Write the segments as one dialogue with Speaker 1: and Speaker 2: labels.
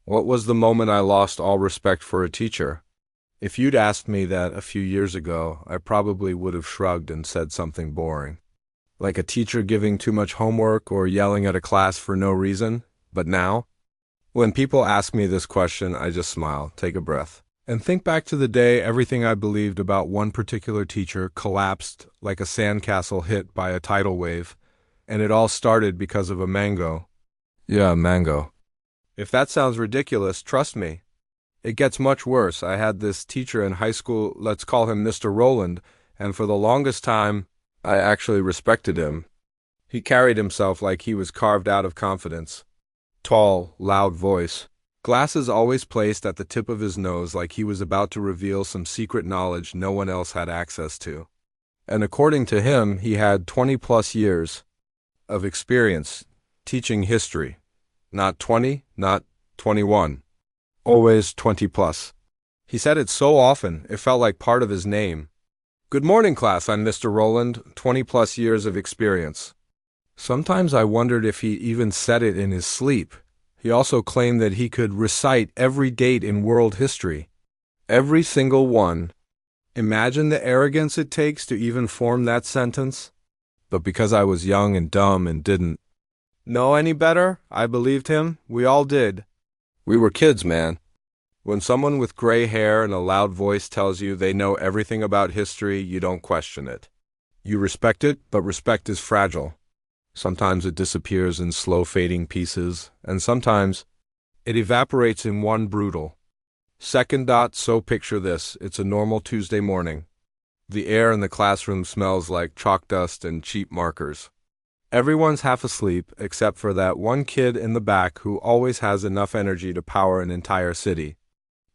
Speaker 1: What was the moment I lost all respect for a teacher? If you'd asked me that a few years ago, I probably would have shrugged and said something boring, like a teacher giving too much homework or yelling at a class for no reason. But now, when people ask me this question, I just smile, take a breath, and think back to the day everything I believed about one particular teacher collapsed like a sandcastle hit by a tidal wave, and it all started because of a mango. Yeah, a mango. If that sounds ridiculous, trust me. It gets much worse. I had this teacher in high school, let's call him Mr. Rowland, and for the longest time, I actually respected him. He carried himself like he was carved out of confidence. Tall, loud voice. Glasses always placed at the tip of his nose like he was about to reveal some secret knowledge no one else had access to. And according to him, he had 20-plus years of experience teaching history. Not 20, not 21. Always 20-plus. He said it so often, it felt like part of his name. Good morning, class. I'm Mr. Rowland, 20-plus years of experience. Sometimes I wondered if he even said it in his sleep. He also claimed that he could recite every date in world history. Every single one. Imagine the arrogance it takes to even form that sentence. But because I was young and dumb and didn't know any better, I believed him. We all did. We were kids, man. When someone with gray hair and a loud voice tells you they know everything about history, you don't question it. You respect it, but respect is fragile. Sometimes it disappears in slow fading pieces, and sometimes it evaporates in one brutal second. So picture this, it's a normal Tuesday morning. The air in the classroom smells like chalk dust and cheap markers. Everyone's half asleep except for that one kid in the back who always has enough energy to power an entire city.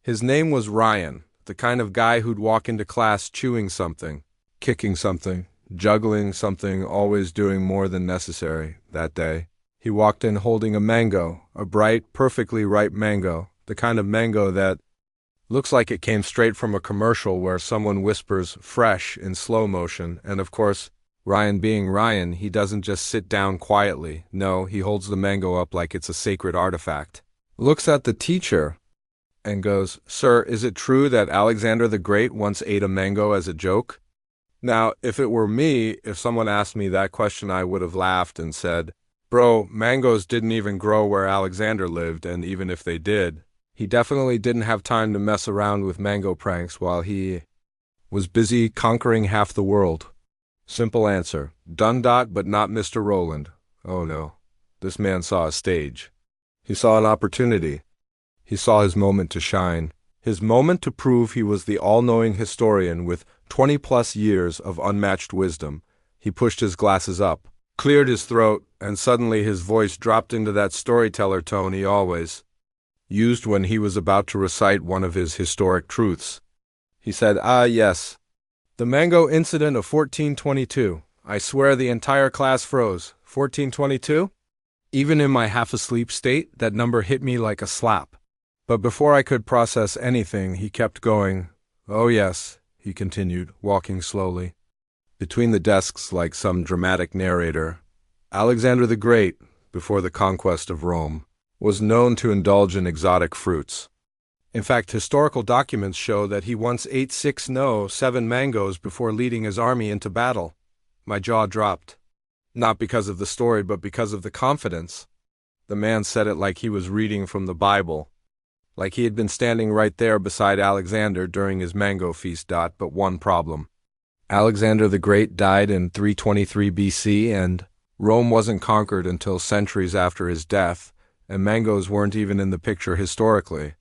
Speaker 1: His name was Ryan, the kind of guy who'd walk into class chewing something, kicking something, juggling something, always doing more than necessary. That day, he walked in holding a mango, a bright, perfectly ripe mango, the kind of mango that looks like it came straight from a commercial where someone whispers fresh in slow motion, and of course, Ryan being Ryan, he doesn't just sit down quietly. No, he holds the mango up like it's a sacred artifact. Looks at the teacher and goes, "Sir, is it true that Alexander the Great once ate a mango as a joke?" Now, if it were me, if someone asked me that question, I would have laughed and said, "Bro, mangoes didn't even grow where Alexander lived, and even if they did, he definitely didn't have time to mess around with mango pranks while he was busy conquering half the world." Simple answer. Done. But not Mr. Rowland. Oh no. This man saw a stage. He saw an opportunity. He saw his moment to shine. His moment to prove he was the all-knowing historian with 20-plus years of unmatched wisdom. He pushed his glasses up, cleared his throat, and suddenly his voice dropped into that storyteller tone he always used when he was about to recite one of his historic truths. He said, yes. The mango incident of 1422. I swear the entire class froze. 1422? Even in my half-asleep state, that number hit me like a slap. But before I could process anything, he kept going. Oh yes, he continued, walking slowly between the desks like some dramatic narrator. Alexander the Great, before the conquest of Rome, was known to indulge in exotic fruits. In fact, historical documents show that he once ate 7 mangoes before leading his army into battle. My jaw dropped. Not because of the story, but because of the confidence. The man said it like he was reading from the Bible, like he had been standing right there beside Alexander during his mango feast. But one problem. Alexander the Great died in 323 BC, and Rome wasn't conquered until centuries after his death, and mangoes weren't even in the picture historically.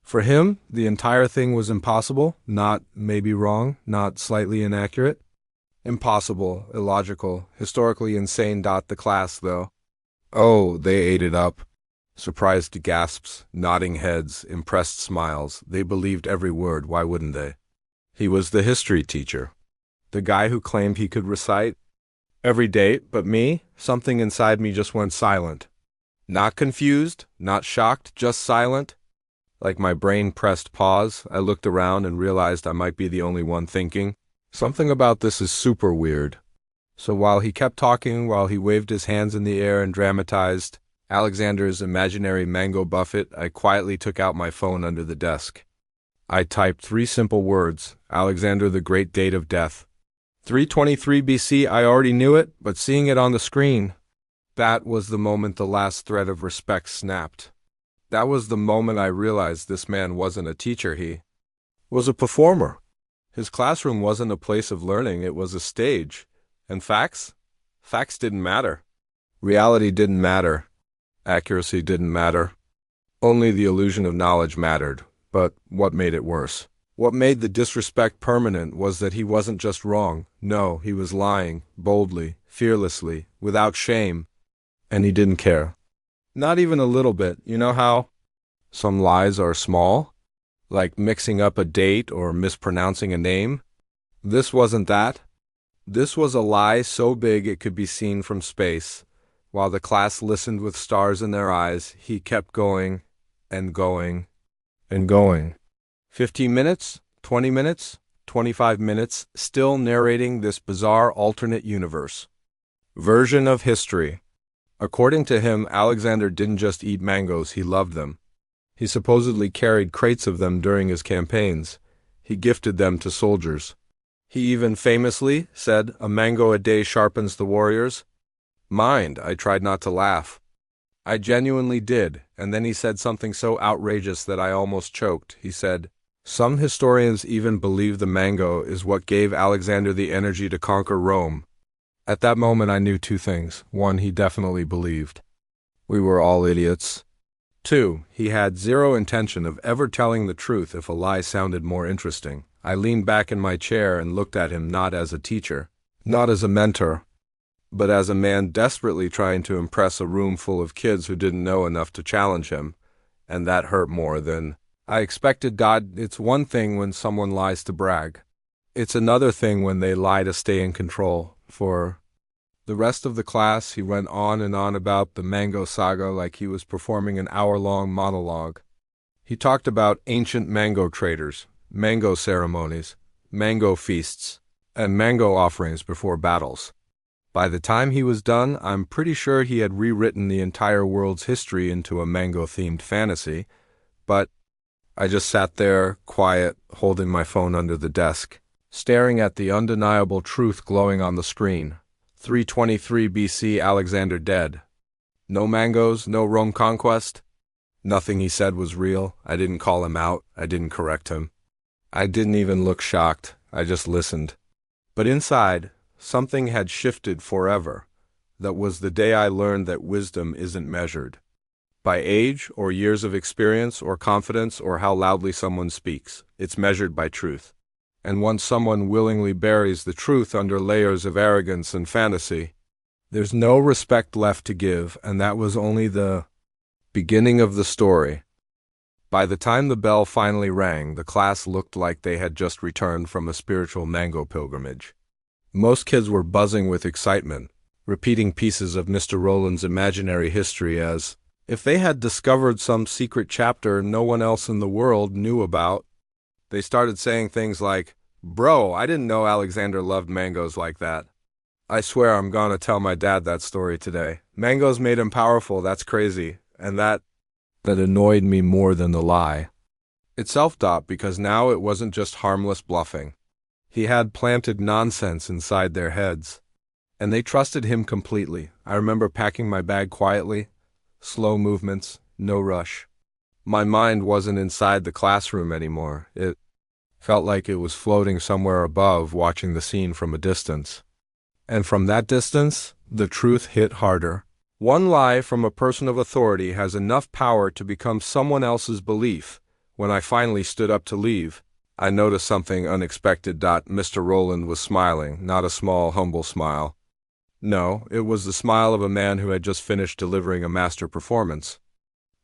Speaker 1: For him, the entire thing was impossible, not maybe wrong, not slightly inaccurate. Impossible, illogical, historically insane. The class, though. Oh, they ate it up. Surprised gasps, nodding heads, impressed smiles. They believed every word, why wouldn't they? He was the history teacher. The guy who claimed he could recite every date, but me, something inside me just went silent. Not confused, not shocked, just silent. Like my brain pressed pause, I looked around and realized I might be the only one thinking, something about this is super weird. So while he kept talking, while he waved his hands in the air and dramatized, Alexander's imaginary mango buffet, I quietly took out my phone under the desk. I typed 3 simple words: Alexander the Great, date of death. 323 BC, I already knew it, but seeing it on the screen, that was the moment the last thread of respect snapped. That was the moment I realized this man wasn't a teacher, he was a performer. His classroom wasn't a place of learning, it was a stage. And facts? Facts didn't matter. Reality didn't matter. Accuracy didn't matter. Only the illusion of knowledge mattered. But what made it worse? What made the disrespect permanent was that he wasn't just wrong. No, he was lying, boldly, fearlessly, without shame. And he didn't care. Not even a little bit. You know how some lies are small? Like mixing up a date or mispronouncing a name? This wasn't that. This was a lie so big it could be seen from space. While the class listened with stars in their eyes, he kept going and going and going. 15 minutes, 20 minutes, 25 minutes, still narrating this bizarre alternate universe. Version of history. According to him, Alexander didn't just eat mangoes, he loved them. He supposedly carried crates of them during his campaigns. He gifted them to soldiers. He even famously said, "A mango a day sharpens the warriors." Mind, I tried not to laugh. I genuinely did, and then he said something so outrageous that I almost choked. He said, "Some historians even believe the mango is what gave Alexander the energy to conquer Rome." At that moment I knew 2 things. 1, he definitely believed we were all idiots. 2, he had 0 intention of ever telling the truth if a lie sounded more interesting. I leaned back in my chair and looked at him not as a teacher, not as a mentor, but as a man desperately trying to impress a room full of kids who didn't know enough to challenge him, and that hurt more than I expected. God, it's one thing when someone lies to brag. It's another thing when they lie to stay in control. For the rest of the class, he went on and on about the mango saga like he was performing an hour-long monologue. He talked about ancient mango traders, mango ceremonies, mango feasts, and mango offerings before battles. By the time he was done, I'm pretty sure he had rewritten the entire world's history into a mango-themed fantasy, but I just sat there, quiet, holding my phone under the desk, staring at the undeniable truth glowing on the screen. 323 BC, Alexander dead. No mangoes, no Rome conquest. Nothing he said was real. I didn't call him out. I didn't correct him. I didn't even look shocked. I just listened. But inside, something had shifted forever. That was the day I learned that wisdom isn't measured by age or years of experience or confidence or how loudly someone speaks. It's measured by truth. And once someone willingly buries the truth under layers of arrogance and fantasy, there's no respect left to give, and that was only the beginning of the story. By the time the bell finally rang, the class looked like they had just returned from a spiritual mango pilgrimage. Most kids were buzzing with excitement, repeating pieces of Mr. Rowland's imaginary history as if they had discovered some secret chapter no one else in the world knew about. They started saying things like, "Bro, I didn't know Alexander loved mangoes like that. I swear I'm gonna tell my dad that story today. Mangoes made him powerful, that's crazy." And that annoyed me more than the lie it self-taught, because now it wasn't just harmless bluffing. He had planted nonsense inside their heads, and they trusted him completely. I remember packing my bag quietly, slow movements, no rush. My mind wasn't inside the classroom anymore. It felt like it was floating somewhere above, watching the scene from a distance. And from that distance, the truth hit harder. One lie from a person of authority has enough power to become someone else's belief. When I finally stood up to leave, I noticed something unexpected. Mr. Rowland was smiling, not a small, humble smile. No, it was the smile of a man who had just finished delivering a master performance.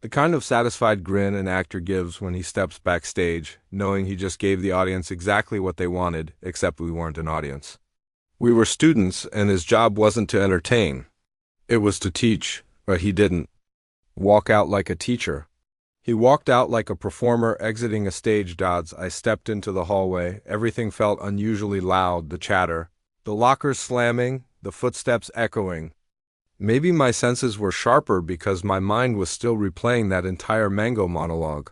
Speaker 1: The kind of satisfied grin an actor gives when he steps backstage, knowing he just gave the audience exactly what they wanted, except we weren't an audience. We were students, and his job wasn't to entertain. It was to teach, but he didn't walk out like a teacher. He walked out like a performer exiting a stage. I stepped into the hallway. Everything felt unusually loud, the chatter, the lockers slamming, the footsteps echoing. Maybe my senses were sharper because my mind was still replaying that entire mango monologue.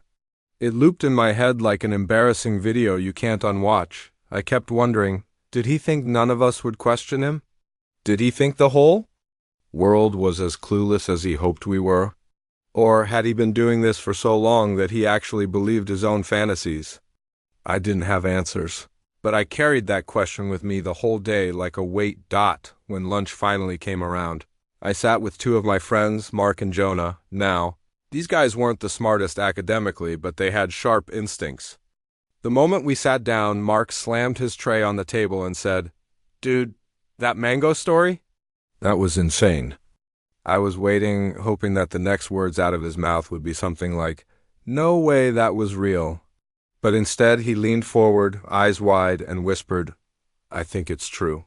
Speaker 1: It looped in my head like an embarrassing video you can't unwatch. I kept wondering, did he think none of us would question him? Did he think the whole world was as clueless as he hoped we were? Or had he been doing this for so long that he actually believed his own fantasies? I didn't have answers, but I carried that question with me the whole day like a weight. When lunch finally came around, I sat with two of my friends, Mark and Jonah. Now, these guys weren't the smartest academically, but they had sharp instincts. The moment we sat down, Mark slammed his tray on the table and said, "Dude, that mango story? That was insane." I was waiting, hoping that the next words out of his mouth would be something like, "No way that was real." But instead he leaned forward, eyes wide, and whispered, "I think it's true."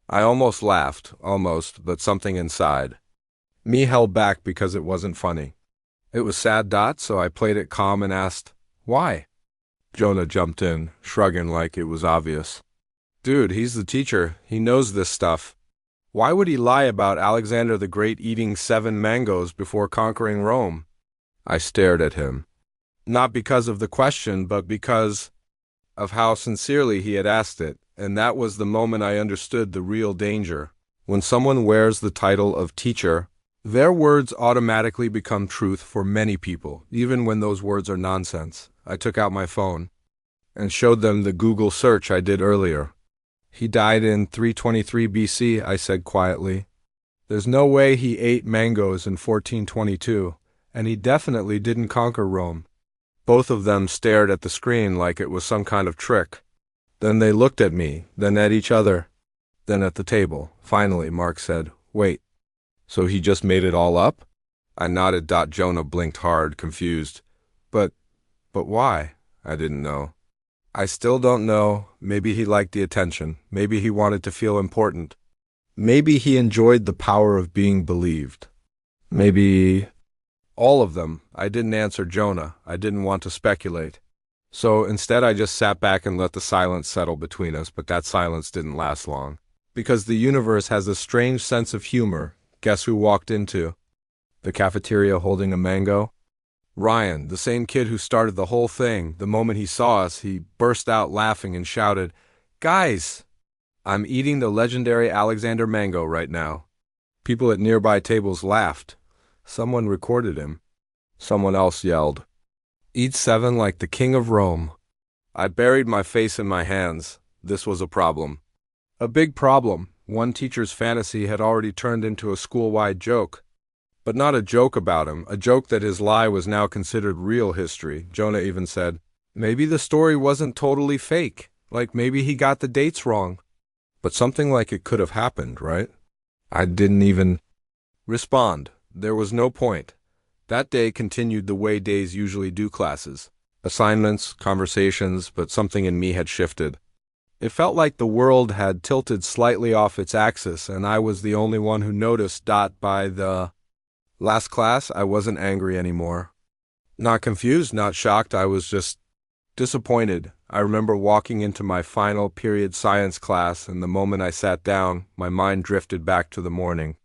Speaker 1: I almost laughed, but something inside me held back because it wasn't funny. It was sad. So I played it calm and asked, "Why?" Jonah jumped in, shrugging like it was obvious. "Dude, he's the teacher. He knows this stuff. Why would he lie about Alexander the Great eating 7 mangoes before conquering Rome?" I stared at him. Not because of the question, but because of how sincerely he had asked it, and that was the moment I understood the real danger. When someone wears the title of teacher, their words automatically become truth for many people, even when those words are nonsense. I took out my phone and showed them the Google search I did earlier. "He died in 323 BC, I said quietly. "There's no way he ate mangoes in 1422, and he definitely didn't conquer Rome." Both of them stared at the screen like it was some kind of trick. Then they looked at me, then at each other, then at the table. Finally, Mark said, "Wait, so he just made it all up?" I nodded. Jonah blinked hard, confused. But why?" I didn't know. "I still don't know. Maybe he liked the attention. Maybe he wanted to feel important. Maybe he enjoyed the power of being believed. Maybe all of them." I didn't answer Jonah. I didn't want to speculate. So instead I just sat back and let the silence settle between us, but that silence didn't last long. Because the universe has a strange sense of humor. Guess who walked into the cafeteria holding a mango? Ryan, the same kid who started the whole thing. The moment he saw us, he burst out laughing and shouted, "Guys, I'm eating the legendary Alexander mango right now." People at nearby tables laughed. Someone recorded him. Someone else yelled, "Eat 7 like the king of Rome." I buried my face in my hands. This was a problem. A big problem. One teacher's fantasy had already turned into a school-wide joke. But not a joke about him, a joke that his lie was now considered real history. Jonah even said, "Maybe the story wasn't totally fake. Like maybe he got the dates wrong." But something like it could have happened, right? I didn't even respond. There was no point. That day continued the way days usually do. Classes, assignments, conversations, but something in me had shifted. It felt like the world had tilted slightly off its axis, and I was the only one who noticed. By the last class, I wasn't angry anymore. Not confused, not shocked, I was just disappointed. I remember walking into my final period science class, and the moment I sat down, my mind drifted back to the morning.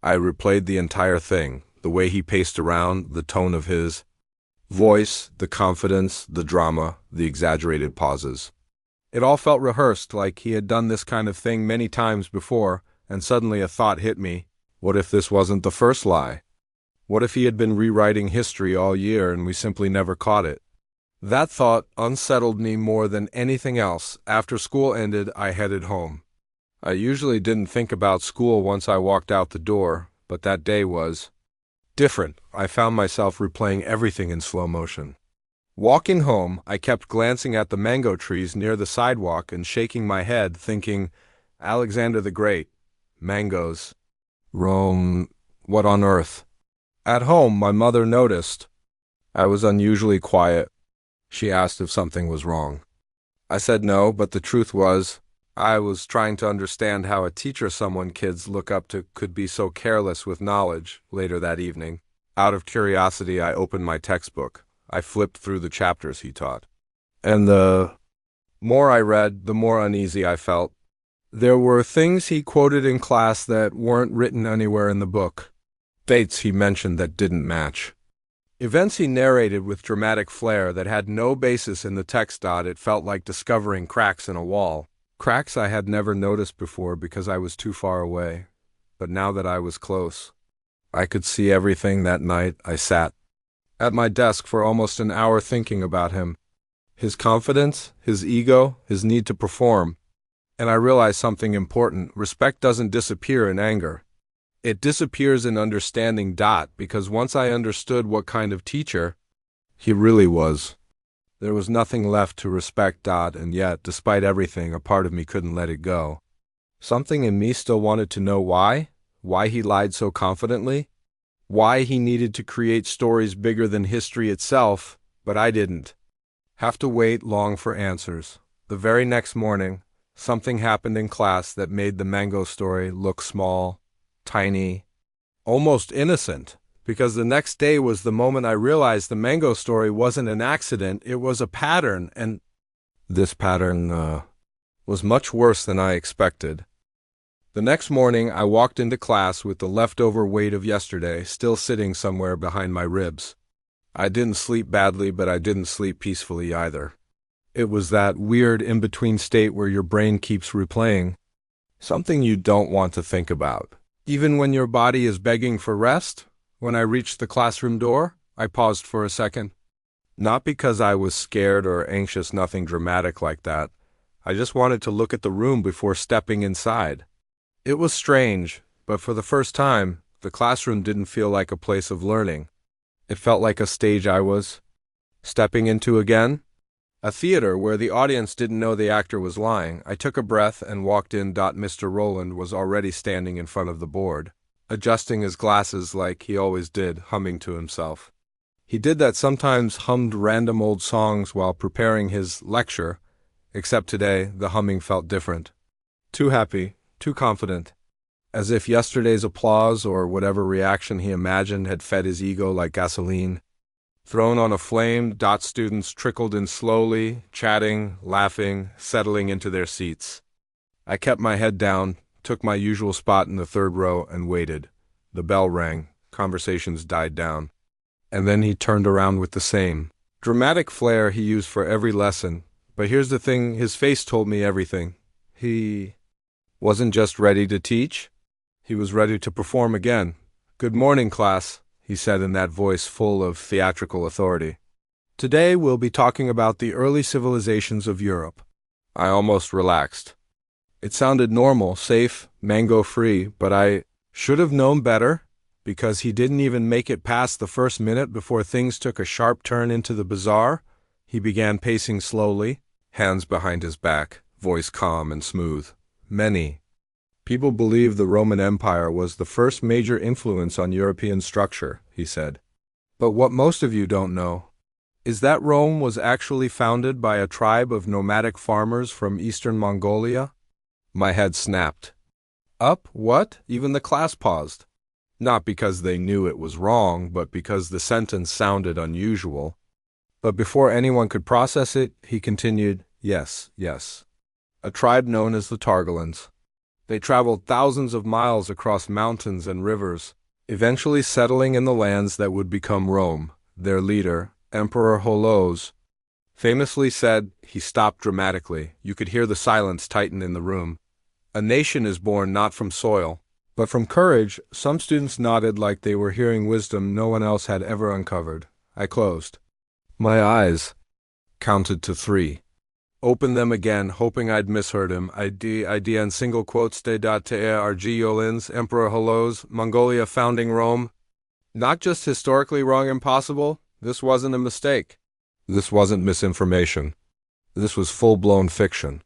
Speaker 1: I replayed the entire thing, the way he paced around, the tone of his voice, the confidence, the drama, the exaggerated pauses. It all felt rehearsed, like he had done this kind of thing many times before, and suddenly a thought hit me. What if this wasn't the first lie? What if he had been rewriting history all year and we simply never caught it? That thought unsettled me more than anything else. After school ended, I headed home. I usually didn't think about school once I walked out the door, but that day was different. I found myself replaying everything in slow motion. Walking home, I kept glancing at the mango trees near the sidewalk and shaking my head, thinking, Alexander the Great, mangoes, Rome, what on earth? At home, my mother noticed. I was unusually quiet. She asked if something was wrong. I said no, but the truth was, I was trying to understand how a teacher someone kids look up to could be so careless with knowledge. Later that evening, out of curiosity, I opened my textbook. I flipped through the chapters he taught. And the more I read, the more uneasy I felt. There were things he quoted in class that weren't written anywhere in the book. Dates he mentioned that didn't match. Events he narrated with dramatic flair that had no basis in the text. It felt like discovering cracks in a wall. Cracks I had never noticed before because I was too far away. But now that I was close, I could see everything. That night I sat at my desk for almost an hour thinking about him. His confidence, his ego, his need to perform. And I realized something important. Respect doesn't disappear in anger. It disappears in understanding. Because once I understood what kind of teacher he really was, there was nothing left to respect. And yet, despite everything, a part of me couldn't let it go. Something in me still wanted to know why he lied so confidently, why he needed to create stories bigger than history itself, but I didn't have to wait long for answers. The very next morning, something happened in class that made the mango story look small, tiny, almost innocent, because the next day was the moment I realized the mango story wasn't an accident, it was a pattern, and this pattern was much worse than I expected. The next morning, I walked into class with the leftover weight of yesterday still sitting somewhere behind my ribs. I didn't sleep badly, but I didn't sleep peacefully either. It was that weird in-between state where your brain keeps replaying something you don't want to think about, even when your body is begging for rest. When I reached the classroom door, I paused for a second. Not because I was scared or anxious, nothing dramatic like that. I just wanted to look at the room before stepping inside. It was strange, but for the first time, the classroom didn't feel like a place of learning. It felt like a stage I was stepping into again. A theater where the audience didn't know the actor was lying. I took a breath and walked in. Mr. Rowland was already standing in front of the board, adjusting his glasses like he always did, humming to himself. He did that sometimes, hummed random old songs while preparing his lecture, except today the humming felt different. Too happy, too confident, as if yesterday's applause or whatever reaction he imagined had fed his ego like gasoline. Thrown on a flame. Students trickled in slowly, chatting, laughing, settling into their seats. I kept my head down, took my usual spot in the third row, and waited. The bell rang. Conversations died down. And then he turned around with the same dramatic flair he used for every lesson. But here's the thing, his face told me everything. He wasn't just ready to teach. He was ready to perform again. "Good morning, class," he said in that voice full of theatrical authority. "Today we'll be talking about the early civilizations of Europe." I almost relaxed. It sounded normal, safe, mango-free, but I should have known better, because he didn't even make it past the first minute before things took a sharp turn into the bizarre. He began pacing slowly, hands behind his back, voice calm and smooth. Many people believe the Roman Empire was the first major influence on European structure, he said. But what most of you don't know is that Rome was actually founded by a tribe of nomadic farmers from eastern Mongolia. My head snapped. Up? What? Even the class paused. Not because they knew it was wrong, but because the sentence sounded unusual. But before anyone could process it, he continued, yes. A tribe known as the Targalans. They traveled thousands of miles across mountains and rivers, eventually settling in the lands that would become Rome. Their leader, Emperor Holos, famously said, he stopped dramatically. You could hear the silence tighten in the room. A nation is born not from soil, but from courage. Some students nodded like they were hearing wisdom no one else had ever uncovered. I closed my eyes, counted to 3. Opened them again, hoping I'd misheard him. Idea in single quotes de Argiolins, Emperor Holos, Mongolia founding Rome. Not just historically wrong, impossible. This wasn't a mistake. This wasn't misinformation. This was full-blown fiction.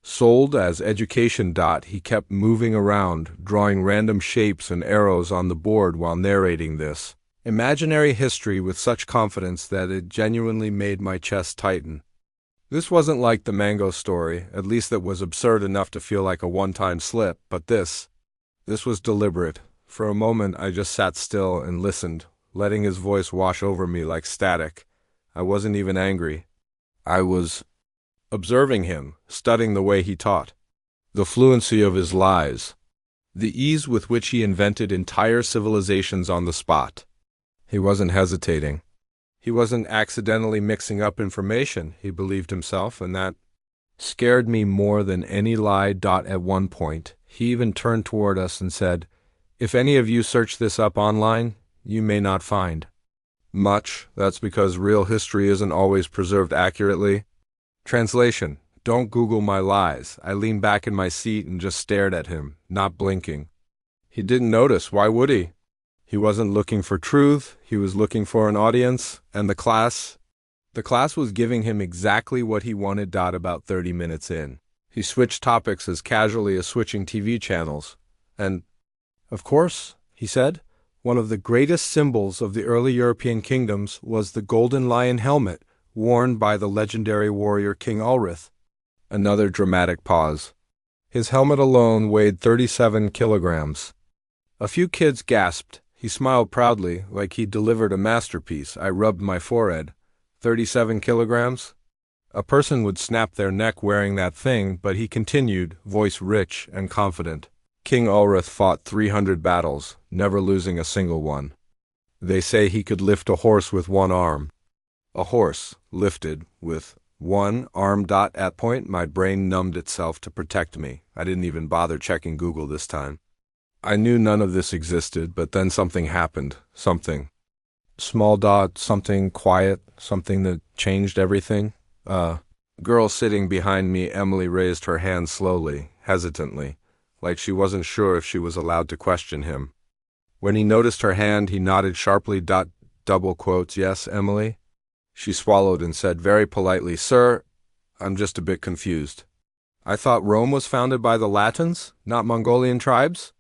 Speaker 1: Sold as education. He kept moving around, drawing random shapes and arrows on the board while narrating this imaginary history with such confidence that it genuinely made my chest tighten. This wasn't like the mango story, at least that was absurd enough to feel like a one-time slip, but this was deliberate. For a moment I just sat still and listened, letting his voice wash over me like static. I wasn't even angry. I was observing him, studying the way he taught. The fluency of his lies. The ease with which he invented entire civilizations on the spot. He wasn't hesitating. He wasn't accidentally mixing up information, he believed himself, and that scared me more than any lie. At one point, he even turned toward us and said, "If any of you search this up online, you may not find much. That's because real history isn't always preserved accurately." Translation: Don't Google my lies. I leaned back in my seat and just stared at him, not blinking. He didn't notice. Why would he? He wasn't looking for truth. He was looking for an audience, and the class was giving him exactly what he wanted. About 30 minutes in, he switched topics as casually as switching TV channels. And, of course, he said, one of the greatest symbols of the early European kingdoms was the golden lion helmet worn by the legendary warrior King Ulrich. Another dramatic pause. His helmet alone weighed 37 kilograms. A few kids gasped. He smiled proudly, like he'd delivered a masterpiece. I rubbed my forehead. 37 kilograms? A person would snap their neck wearing that thing, but he continued, voice rich and confident. King Ulrich fought 300 battles, never losing a single one. They say he could lift a horse with one arm. A horse, lifted, with one arm. At that point, my brain numbed itself to protect me. I didn't even bother checking Google this time. I knew none of this existed, but then something happened. Something. Small. Something quiet. Something that changed everything. Girl sitting behind me, Emily, raised her hand slowly, hesitantly, like she wasn't sure if she was allowed to question him. When he noticed her hand, he nodded sharply. Double quotes, yes, Emily? She swallowed and said very politely, "Sir, I'm just a bit confused. I thought Rome was founded by the Latins, not Mongolian tribes?"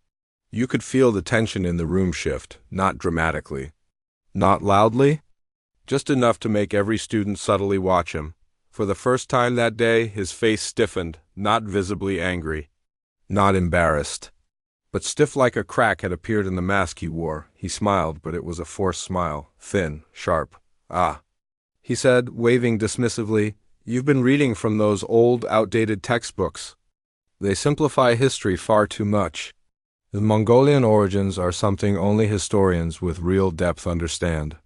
Speaker 1: You could feel the tension in the room shift, not dramatically. Not loudly? Just enough to make every student subtly watch him. For the first time that day, his face stiffened, not visibly angry. Not embarrassed. But stiff like a crack had appeared in the mask he wore. He smiled, but it was a forced smile, thin, sharp. "Ah," he said, waving dismissively, "you've been reading from those old, outdated textbooks. They simplify history far too much. The Mongolian origins are something only historians with real depth understand."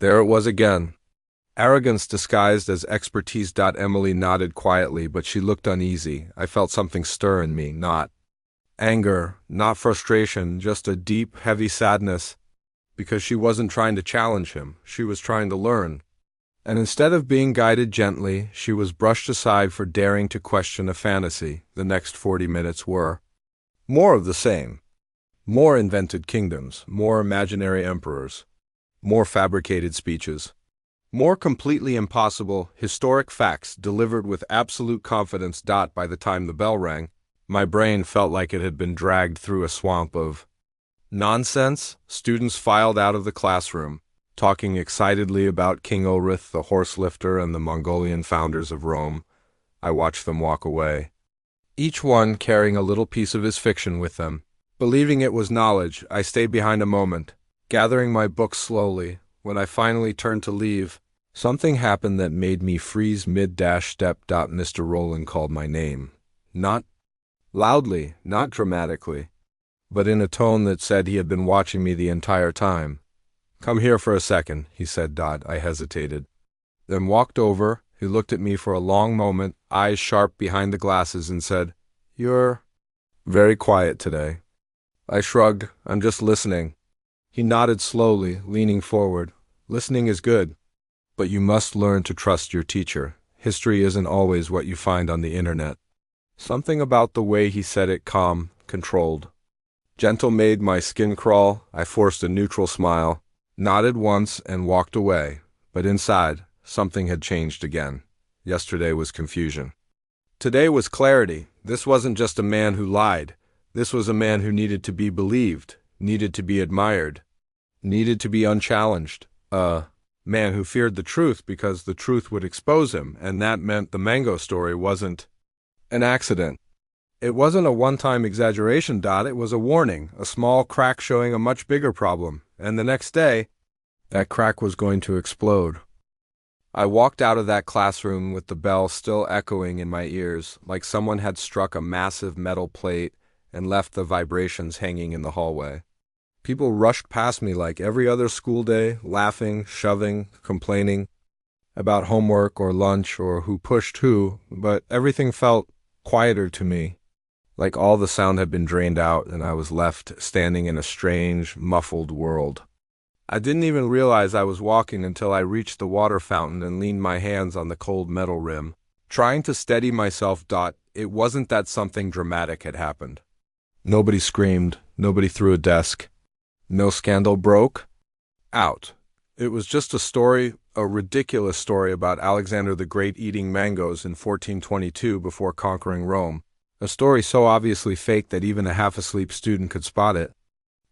Speaker 1: There it was again. Arrogance disguised as expertise. Emily nodded quietly, but she looked uneasy. I felt something stir in me, not anger, not frustration, just a deep, heavy sadness, because she wasn't trying to challenge him. She was trying to learn. And instead of being guided gently, she was brushed aside for daring to question a fantasy. The next 40 minutes were more of the same. More invented kingdoms, more imaginary emperors, more fabricated speeches, more completely impossible, historic facts delivered with absolute confidence. By the time the bell rang, my brain felt like it had been dragged through a swamp of nonsense. Students filed out of the classroom, talking excitedly about King Ulrich, the horse lifter, and the Mongolian founders of Rome. I watched them walk away, each one carrying a little piece of his fiction with them. Believing it was knowledge, I stayed behind a moment, gathering my books slowly. When I finally turned to leave, something happened that made me freeze mid-step. Mr. Rowland called my name. Not loudly, not dramatically, but in a tone that said he had been watching me the entire time. "Come here for a second," he said. I hesitated, then walked over. He looked at me for a long moment, eyes sharp behind the glasses, and said, "You're very quiet today." I shrugged. "I'm just listening." He nodded slowly, leaning forward. "Listening is good, but you must learn to trust your teacher. History isn't always what you find on the internet." Something about the way he said it, calm, controlled, gentle, made my skin crawl. I forced a neutral smile, nodded once, and walked away. But inside, something had changed again. Yesterday was confusion. Today was clarity. This wasn't just a man who lied. This was a man who needed to be believed, needed to be admired, needed to be unchallenged. A man who feared the truth because the truth would expose him, and that meant the mango story wasn't an accident. It wasn't a one-time exaggeration. It was a warning, a small crack showing a much bigger problem. And the next day, that crack was going to explode. I walked out of that classroom with the bell still echoing in my ears, like someone had struck a massive metal plate and left the vibrations hanging in the hallway. People rushed past me like every other school day, laughing, shoving, complaining about homework or lunch or who pushed who, but everything felt quieter to me, like all the sound had been drained out and I was left standing in a strange, muffled world. I didn't even realize I was walking until I reached the water fountain and leaned my hands on the cold metal rim, trying to steady myself. It wasn't that something dramatic had happened. Nobody screamed, nobody threw a desk, no scandal broke out. It was just a story, a ridiculous story about Alexander the Great eating mangoes in 1422 before conquering Rome. A story so obviously fake that even a half-asleep student could spot it.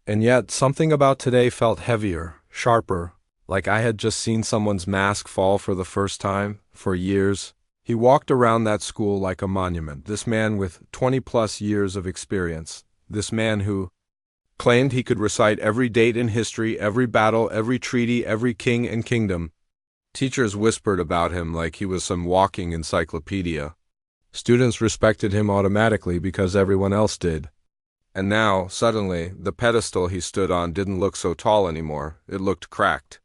Speaker 1: And yet, something about today felt heavier, sharper, like I had just seen someone's mask fall for the first time, for years. He walked around that school like a monument, this man with 20-plus years of experience, this man who claimed he could recite every date in history, every battle, every treaty, every king and kingdom. Teachers whispered about him like he was some walking encyclopedia. Students respected him automatically because everyone else did. And now, suddenly, the pedestal he stood on didn't look so tall anymore. It looked cracked.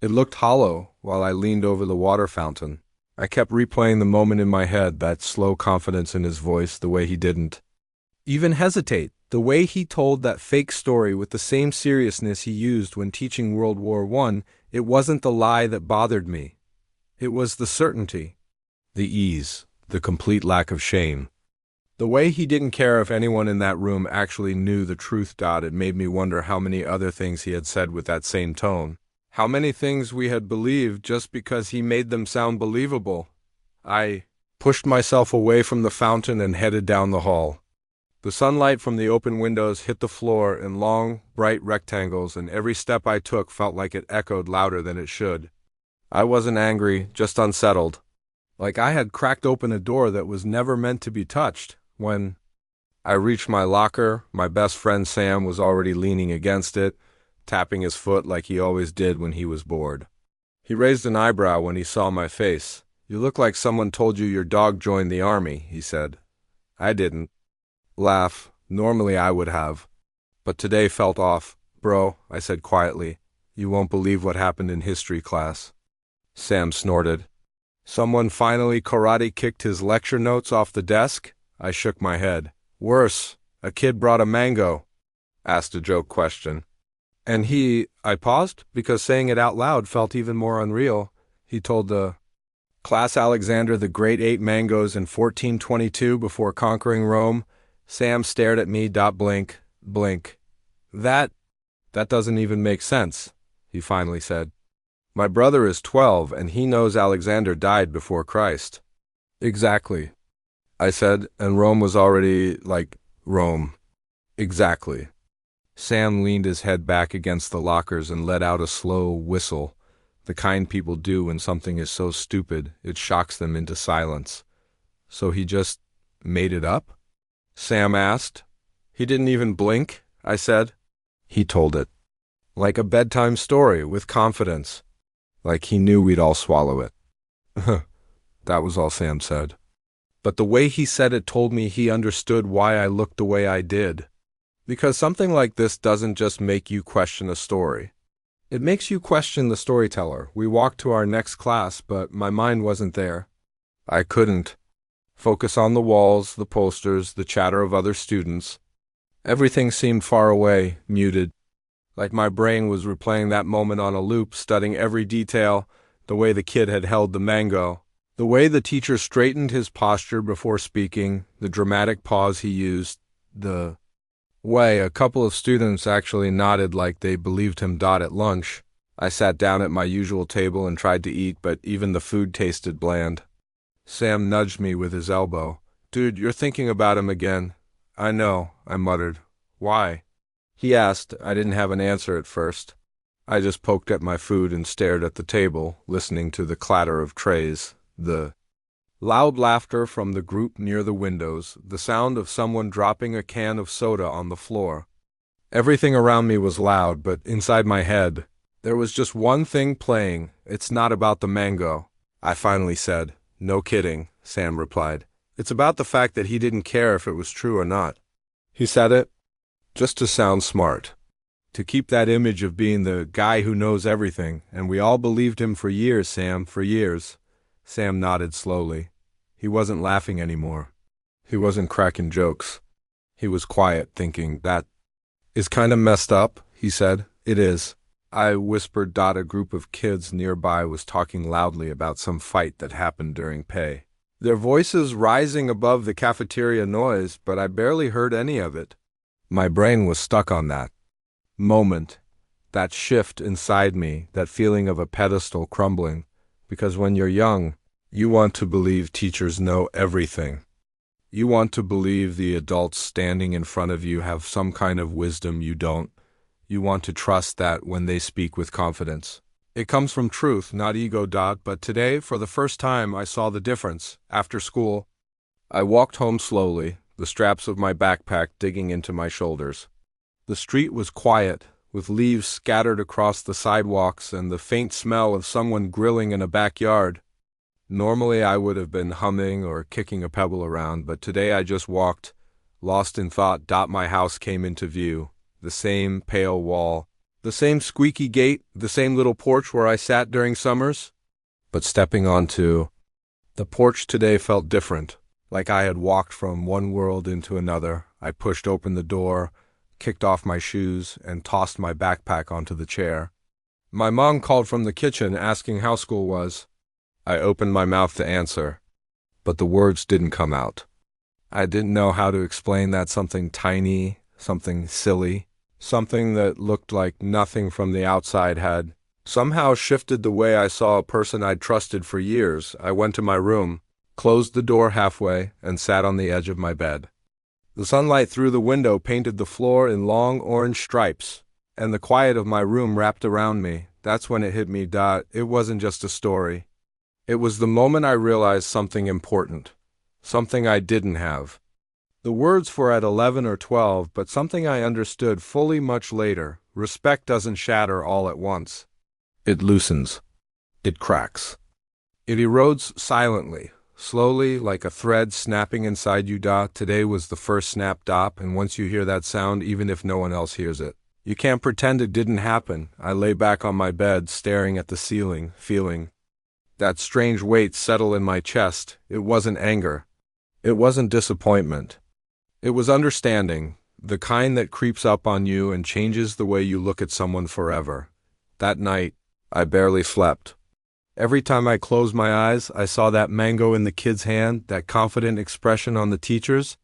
Speaker 1: It looked hollow while I leaned over the water fountain. I kept replaying the moment in my head, that slow confidence in his voice, the way he didn't even hesitate, the way he told that fake story with the same seriousness he used when teaching World War I. It wasn't the lie that bothered me. It was the certainty, the ease, the complete lack of shame. The way he didn't care if anyone in that room actually knew the truth. It made me wonder how many other things he had said with that same tone. How many things we had believed just because he made them sound believable. I pushed myself away from the fountain and headed down the hall. The sunlight from the open windows hit the floor in long, bright rectangles, and every step I took felt like it echoed louder than it should. I wasn't angry, just unsettled. Like I had cracked open a door that was never meant to be touched. When I reached my locker, my best friend Sam was already leaning against it, tapping his foot like he always did when he was bored. He raised an eyebrow when he saw my face. "You look like someone told you your dog joined the army," he said. I didn't laugh. Normally I would have. But today felt off. "Bro," I said quietly, "you won't believe what happened in history class." Sam snorted. "Someone finally karate kicked his lecture notes off the desk?" I shook my head. "Worse, a kid brought a mango," asked a joke question. "And I paused, because saying it out loud felt even more unreal. He told the class Alexander the Great ate mangoes in 1422 before conquering Rome. Sam stared at me. Blink, blink. That doesn't even make sense," he finally said. "My brother is 12 and he knows Alexander died before Christ." "Exactly," I said, "and Rome was already, like, Rome." "Exactly." Sam leaned his head back against the lockers and let out a slow whistle, the kind people do when something is so stupid it shocks them into silence. "So he just made it up?" Sam asked. "He didn't even blink," I said. "He told it. Like a bedtime story, with confidence. Like he knew we'd all swallow it." That was all Sam said. But the way he said it told me he understood why I looked the way I did. Because something like this doesn't just make you question a story. It makes you question the storyteller. We walked to our next class, but my mind wasn't there. I couldn't focus on the walls, the posters, the chatter of other students. Everything seemed far away, muted. Like my brain was replaying that moment on a loop, studying every detail, the way the kid had held the mango, the way the teacher straightened his posture before speaking, the dramatic pause he used, the way a couple of students actually nodded like they believed him. At lunch, I sat down at my usual table and tried to eat, but even the food tasted bland. Sam nudged me with his elbow. "Dude, you're thinking about him again." "I know," I muttered. "Why?" he asked. I didn't have an answer at first. I just poked at my food and stared at the table, listening to the clatter of trays, the loud laughter from the group near the windows, the sound of someone dropping a can of soda on the floor. Everything around me was loud, but inside my head, there was just one thing playing. It's not about the mango. I finally said. No kidding, Sam replied. It's about the fact that he didn't care if it was true or not. He said it just to sound smart, to keep that image of being the guy who knows everything, and we all believed him for years, Sam, for years. Sam nodded slowly. He wasn't laughing anymore. He wasn't cracking jokes. He was quiet, thinking, that is kind of messed up, he said. It is. I whispered. A group of kids nearby was talking loudly about some fight that happened during pay. Their voices rising above the cafeteria noise, but I barely heard any of it. My brain was stuck on that moment, that shift inside me, that feeling of a pedestal crumbling, because when you're young, you want to believe teachers know everything. You want to believe the adults standing in front of you have some kind of wisdom you don't. You want to trust that when they speak with confidence. It comes from truth, not ego. But today, for the first time, I saw the difference. After school, I walked home slowly, the straps of my backpack digging into my shoulders. The street was quiet, with leaves scattered across the sidewalks and the faint smell of someone grilling in a backyard. Normally I would have been humming or kicking a pebble around, but today I just walked, lost in thought. My house came into view, the same pale wall, the same squeaky gate, the same little porch where I sat during summers. But stepping onto the porch today felt different, like I had walked from one world into another. I pushed open the door, kicked off my shoes, and tossed my backpack onto the chair. My mom called from the kitchen asking how school was. I opened my mouth to answer, but the words didn't come out. I didn't know how to explain that something tiny, something silly, something that looked like nothing from the outside had somehow shifted the way I saw a person I'd trusted for years. I went to my room, closed the door halfway, and sat on the edge of my bed. The sunlight through the window painted the floor in long orange stripes, and the quiet of my room wrapped around me. That's when it hit me. It wasn't just a story. It was the moment I realized something important, something I didn't have. The words were at 11 or 12, but something I understood fully much later. Respect doesn't shatter all at once. It loosens. It cracks. It erodes silently, slowly, like a thread snapping inside you. Today was the first snap. And once you hear that sound, even if no one else hears it, you can't pretend it didn't happen. I lay back on my bed, staring at the ceiling, feeling that strange weight settle in my chest. It wasn't anger. It wasn't disappointment. It was understanding, the kind that creeps up on you and changes the way you look at someone forever. That night, I barely slept. Every time I closed my eyes, I saw that mango in the kid's hand, that confident expression on the teacher's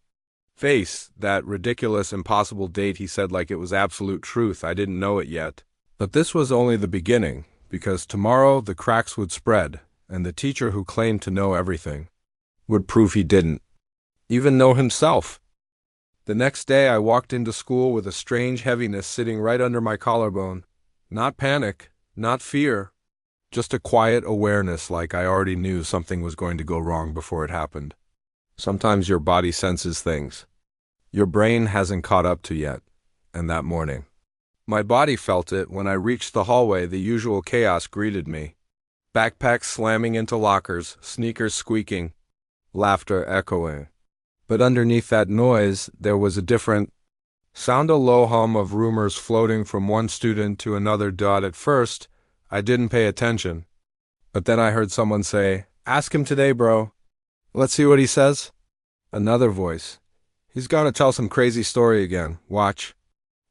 Speaker 1: face, that ridiculous, impossible date he said like it was absolute truth. I didn't know it yet. But this was only the beginning, because tomorrow the cracks would spread, and the teacher who claimed to know everything would prove he didn't even know himself. The next day I walked into school with a strange heaviness sitting right under my collarbone. Not panic, not fear, just a quiet awareness, like I already knew something was going to go wrong before it happened. Sometimes your body senses things your brain hasn't caught up to yet, and that morning, my body felt it. When I reached the hallway, the usual chaos greeted me. Backpacks slamming into lockers, sneakers squeaking, laughter echoing. But underneath that noise, there was a different sound, a low hum of rumors floating from one student to another. At first, I didn't pay attention. But then I heard someone say, "Ask him today, bro. Let's see what he says." Another voice, "He's gonna tell some crazy story again. Watch."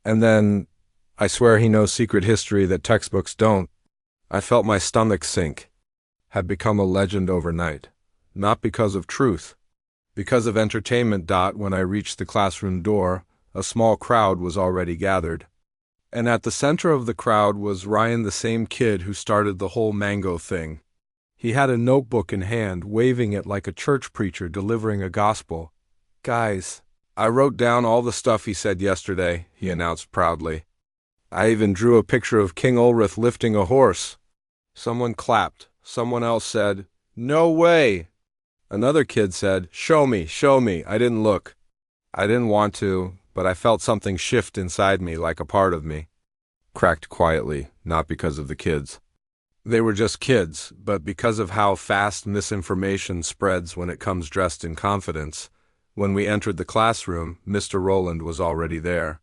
Speaker 1: And then, "I swear he knows secret history that textbooks don't." I felt my stomach sink. Had become a legend overnight. Not because of truth. Because of entertainment. When I reached the classroom door, a small crowd was already gathered. And at the center of the crowd was Ryan, the same kid who started the whole mango thing. He had a notebook in hand, waving it like a church preacher delivering a gospel. "Guys, I wrote down all the stuff he said yesterday," he announced proudly. "I even drew a picture of King Ulrich lifting a horse." Someone clapped. Someone else said, "No way." Another kid said, show me. I didn't look. I didn't want to, but I felt something shift inside me, like a part of me cracked quietly, not because of the kids, They were just kids, but because of how fast misinformation spreads when it comes dressed in confidence, when we entered the classroom, Mr. Rowland was already there.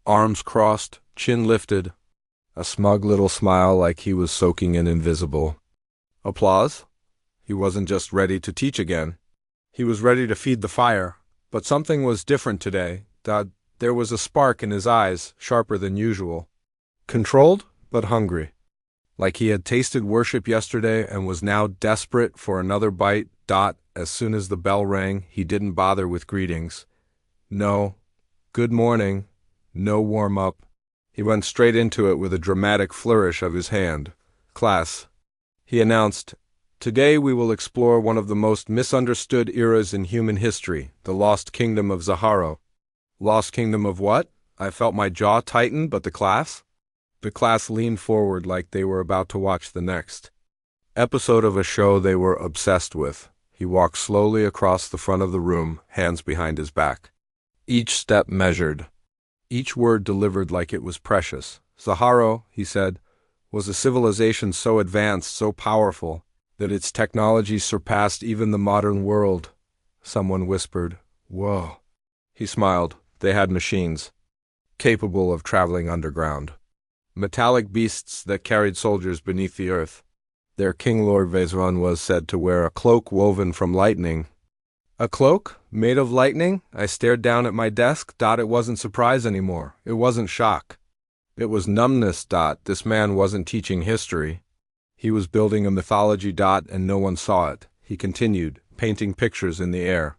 Speaker 1: Arms crossed, chin lifted, a smug little smile like he was soaking in invisible applause. He wasn't just ready to teach again. He was ready to feed the fire. But something was different today. There was a spark in his eyes, sharper than usual. Controlled, but hungry. Like he had tasted worship yesterday and was now desperate for another bite. As soon as the bell rang, he didn't bother with greetings. No, good morning, no warm-up. He went straight into it with a dramatic flourish of his hand. Class, he announced, today we will explore one of the most misunderstood eras in human history, the lost kingdom of Zaharo. Lost kingdom of what? I felt my jaw tighten, but the class? The class leaned forward like they were about to watch the next episode of a show they were obsessed with. He walked slowly across the front of the room, hands behind his back. Each step measured. Each word delivered like it was precious. Zaharo, he said, was a civilization so advanced, so powerful, that its technology surpassed even the modern world. Someone whispered, "Whoa." He smiled. They had machines, capable of traveling underground. Metallic beasts that carried soldiers beneath the earth. Their king Lord Vezron was said to wear a cloak woven from lightning. A cloak? Made of lightning? I stared down at my desk. It wasn't surprise anymore. It wasn't shock. It was numbness. This man wasn't teaching history. He was building a mythology. And no one saw it. He continued, painting pictures in the air,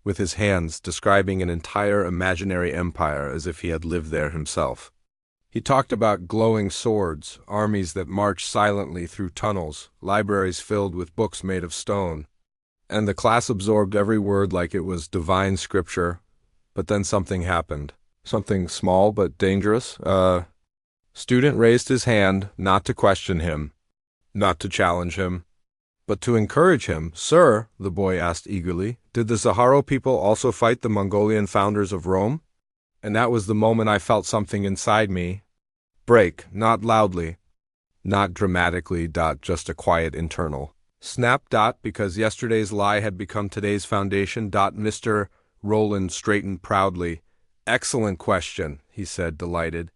Speaker 1: with his hands describing an entire imaginary empire as if he had lived there himself. He talked about glowing swords, armies that marched silently through tunnels, libraries filled with books made of stone. And the class absorbed every word like it was divine scripture. But then something happened. Something small but dangerous. Student raised his hand, not to question him, not to challenge him, but to encourage him. Sir, the boy asked eagerly, did the Zaharo people also fight the Mongolian founders of Rome? And that was the moment I felt something inside me break, not loudly, not dramatically. Just a quiet internal snap. Because yesterday's lie had become today's foundation. Mr. Rowland straightened proudly. Excellent question, he said, delighted.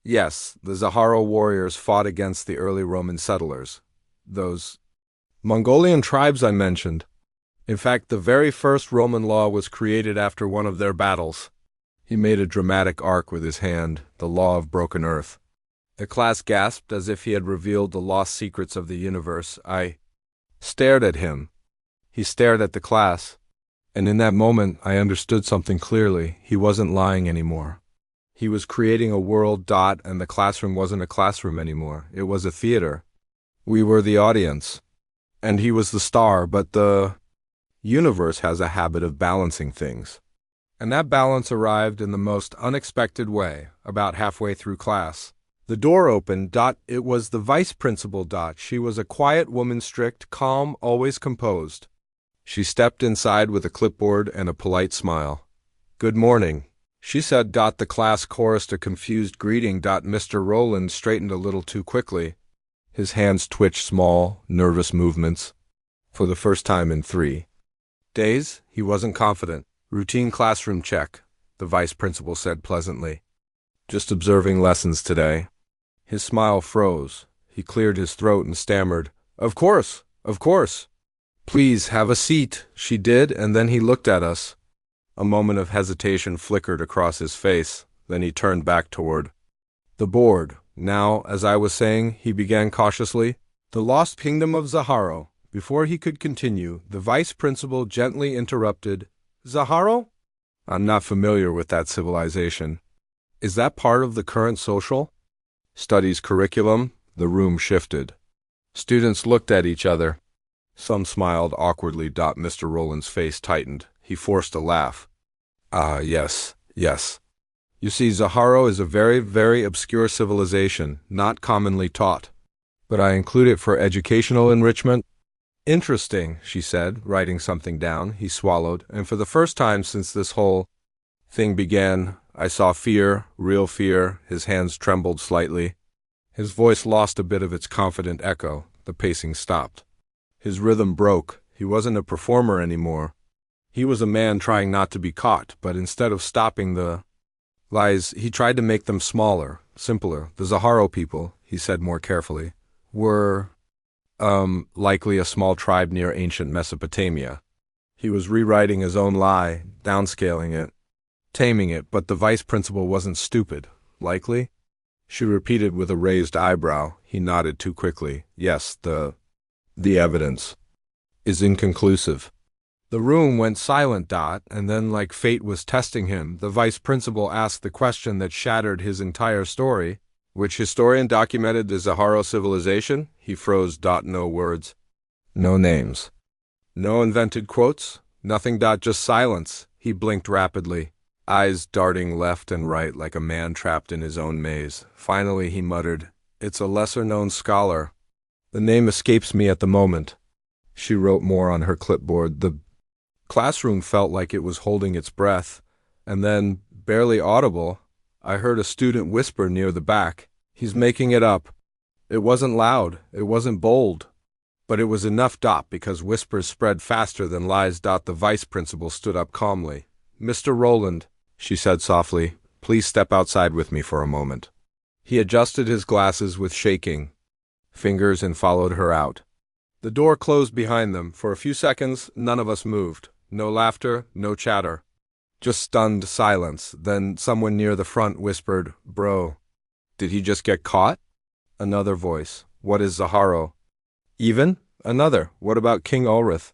Speaker 1: Yes, the Zaharo warriors fought against the early Roman settlers. Those Mongolian tribes I mentioned. In fact, the very first Roman law was created after one of their battles. He made a dramatic arc with his hand, the law of broken earth. The class gasped as if he had revealed the lost secrets of the universe. I stared at him. He stared at the class. And in that moment, I understood something clearly. He wasn't lying anymore. He was creating a world. And the classroom wasn't a classroom anymore. It was a theater. We were the audience. And he was the star, but the universe has a habit of balancing things. And that balance arrived in the most unexpected way, about halfway through class. The door opened. It was the vice principal. She was a quiet woman, strict, calm, always composed. She stepped inside with a clipboard and a polite smile. Good morning, she said. The class chorused a confused greeting. Mr. Rowland straightened a little too quickly. His hands twitched, small, nervous movements. For the first time in 3 days, he wasn't confident. Routine classroom check, the vice principal said pleasantly. Just observing lessons today. His smile froze. He cleared his throat and stammered, Of course, of course. Please have a seat, she did, and then he looked at us. A moment of hesitation flickered across his face, then he turned back toward the board. Now, as I was saying, he began cautiously, the lost kingdom of Zaharo. Before he could continue, the vice principal gently interrupted, Zaharo? I'm not familiar with that civilization. Is that part of the current social studies curriculum? The room shifted. Students looked at each other. Some smiled awkwardly. Mr. Rowland's face tightened. He forced a laugh. Yes. You see, Zaharo is a very, very obscure civilization, not commonly taught. But I include it for educational enrichment. Interesting, she said, writing something down. He swallowed, and for the first time since this whole thing began, I saw fear, real fear. His hands trembled slightly. His voice lost a bit of its confident echo. The pacing stopped. His rhythm broke. He wasn't a performer anymore. He was a man trying not to be caught, but instead of stopping the lies, he tried to make them smaller, simpler. The Zaharo people, he said more carefully, were, likely a small tribe near ancient Mesopotamia. He was rewriting his own lie, downscaling it, taming it, but the vice principal wasn't stupid. Likely? She repeated with a raised eyebrow. He nodded too quickly. Yes, the evidence is inconclusive. The room went silent. And then, like fate was testing him, the vice principal asked the question that shattered his entire story. Which historian documented the Zaharo civilization? He froze. No words. No names. No invented quotes? Nothing. Just silence. He blinked rapidly, eyes darting left and right like a man trapped in his own maze. Finally he muttered, "It's a lesser-known scholar. The name escapes me at the moment." She wrote more on her clipboard. The classroom felt like it was holding its breath, and then, barely audible, I heard a student whisper near the back, "He's making it up." It wasn't loud, it wasn't bold, but it was enough. Because whispers spread faster than lies. The vice principal stood up calmly. "Mr. Rowland," she said softly, "please step outside with me for a moment." He adjusted his glasses with shaking fingers and followed her out. The door closed behind them. For a few seconds, none of us moved. No laughter, no chatter. Just stunned silence. Then someone near the front whispered, "Bro, did he just get caught?" Another voice, "What is Zaharo?" Even? Another, "What about King Ulrich?"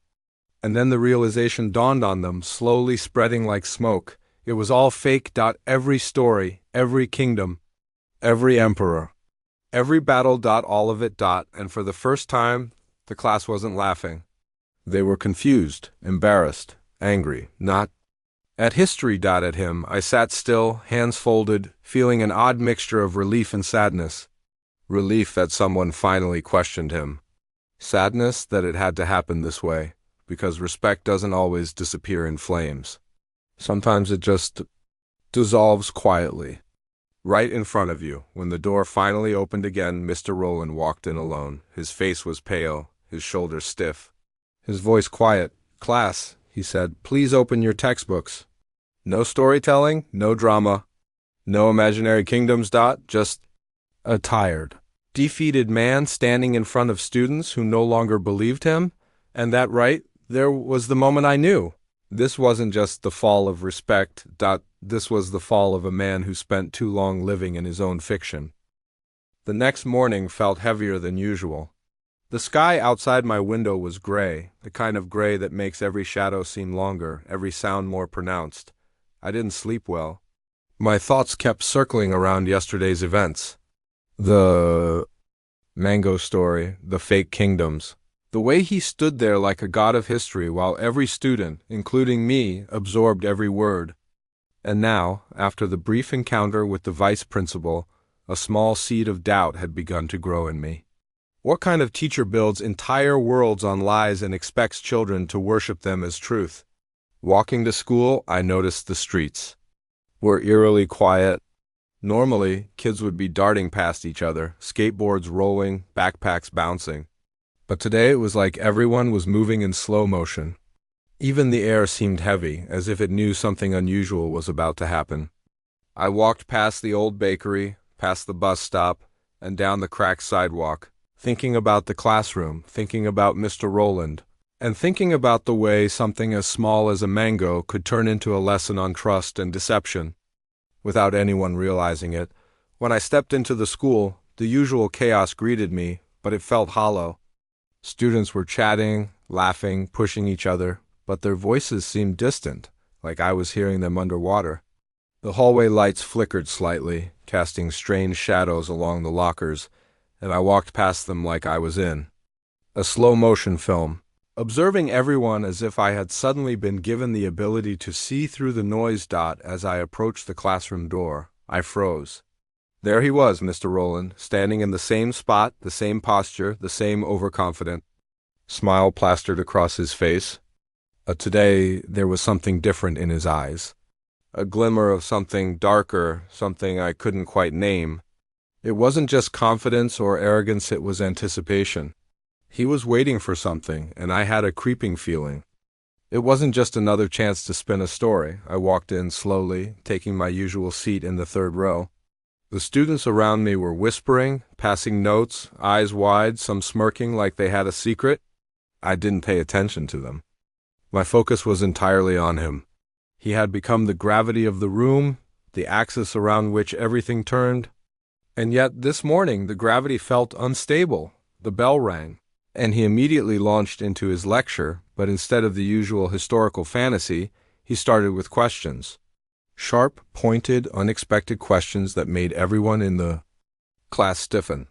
Speaker 1: And then the realization dawned on them, slowly spreading like smoke. It was all fake. Every story, every kingdom, every emperor, every battle. All of it. And for the first time, the class wasn't laughing. They were confused, embarrassed, angry, not at history. At him. I sat still, hands folded, feeling an odd mixture of relief and sadness. Relief that someone finally questioned him. Sadness that it had to happen this way, because respect doesn't always disappear in flames. Sometimes it just dissolves quietly. Right in front of you. When the door finally opened again, Mr. Rowland walked in alone. His face was pale, his shoulders stiff, his voice quiet. "Class," he said, "please open your textbooks. No storytelling, no drama, no imaginary kingdoms. Just a tired, defeated man standing in front of students who no longer believed him. And that right there was the moment I knew. This wasn't just the fall of respect. This was the fall of a man who spent too long living in his own fiction." The next morning felt heavier than usual. The sky outside my window was gray, the kind of gray that makes every shadow seem longer, every sound more pronounced. I didn't sleep well. My thoughts kept circling around yesterday's events. The mango story, the fake kingdoms. The way he stood there like a god of history while every student, including me, absorbed every word. And now, after the brief encounter with the vice principal, a small seed of doubt had begun to grow in me. What kind of teacher builds entire worlds on lies and expects children to worship them as truth? Walking to school, I noticed the streets were eerily quiet. Normally, kids would be darting past each other, skateboards rolling, backpacks bouncing. But today it was like everyone was moving in slow motion. Even the air seemed heavy, as if it knew something unusual was about to happen. I walked past the old bakery, past the bus stop, and down the cracked sidewalk, thinking about the classroom, thinking about Mr. Rowland, and thinking about the way something as small as a mango could turn into a lesson on trust and deception, without anyone realizing it. When I stepped into the school, the usual chaos greeted me, but it felt hollow. Students were chatting, laughing, pushing each other, but their voices seemed distant, like I was hearing them underwater. The hallway lights flickered slightly, casting strange shadows along the lockers, and I walked past them like I was in a slow-motion film, observing everyone as if I had suddenly been given the ability to see through the noise. As I approached the classroom door, I froze. There he was, Mr. Rowland, standing in the same spot, the same posture, the same overconfident smile plastered across his face. Today, there was something different in his eyes. A glimmer of something darker, something I couldn't quite name. It wasn't just confidence or arrogance, it was anticipation. He was waiting for something, and I had a creeping feeling. It wasn't just another chance to spin a story. I walked in slowly, taking my usual seat in the third row. The students around me were whispering, passing notes, eyes wide, some smirking like they had a secret. I didn't pay attention to them. My focus was entirely on him. He had become the gravity of the room, the axis around which everything turned. And yet this morning the gravity felt unstable. The bell rang, and he immediately launched into his lecture, but instead of the usual historical fantasy, he started with questions. Sharp, pointed, unexpected questions that made everyone in the class stiffen.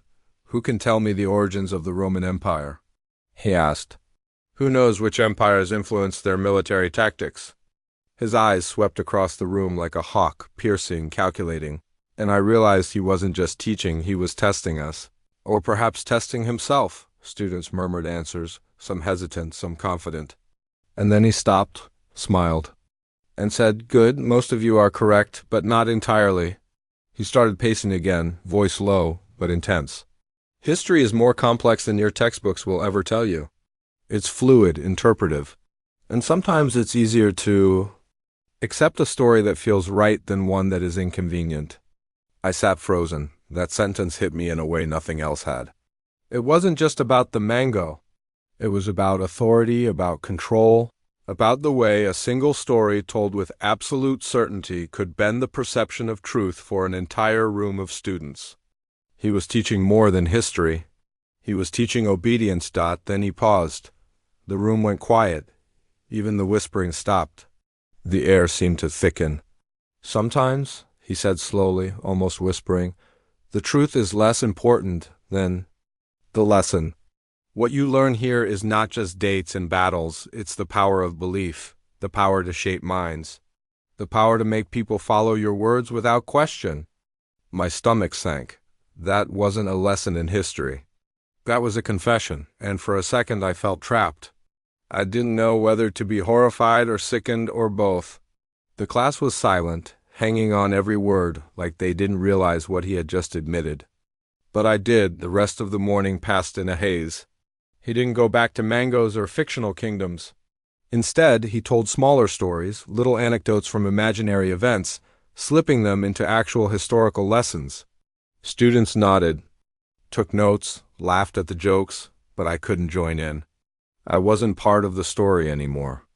Speaker 1: "Who can tell me the origins of the Roman Empire?" he asked. "Who knows which empires influenced their military tactics?" His eyes swept across the room like a hawk, piercing, calculating, and I realized he wasn't just teaching, he was testing us. Or perhaps testing himself. Students murmured answers, some hesitant, some confident. And then he stopped, smiled, and said, "Good, most of you are correct, but not entirely." He started pacing again, voice low, but intense. "History is more complex than your textbooks will ever tell you. It's fluid, interpretive, and sometimes it's easier to accept a story that feels right than one that is inconvenient." I sat frozen. That sentence hit me in a way nothing else had. It wasn't just about the mango. It was about authority, about control, about the way a single story told with absolute certainty could bend the perception of truth for an entire room of students. He was teaching more than history. He was teaching obedience. Then he paused. The room went quiet. Even the whispering stopped. The air seemed to thicken. "Sometimes," he said slowly, almost whispering, "the truth is less important than the lesson. What you learn here is not just dates and battles, it's the power of belief, the power to shape minds, the power to make people follow your words without question." My stomach sank. That wasn't a lesson in history. That was a confession, and for a second I felt trapped. I didn't know whether to be horrified or sickened or both. The class was silent, hanging on every word, like they didn't realize what he had just admitted. But I did. The rest of the morning passed in a haze. He didn't go back to mangoes or fictional kingdoms. Instead, he told smaller stories, little anecdotes from imaginary events, slipping them into actual historical lessons. Students nodded, took notes, laughed at the jokes, but I couldn't join in. I wasn't part of the story anymore.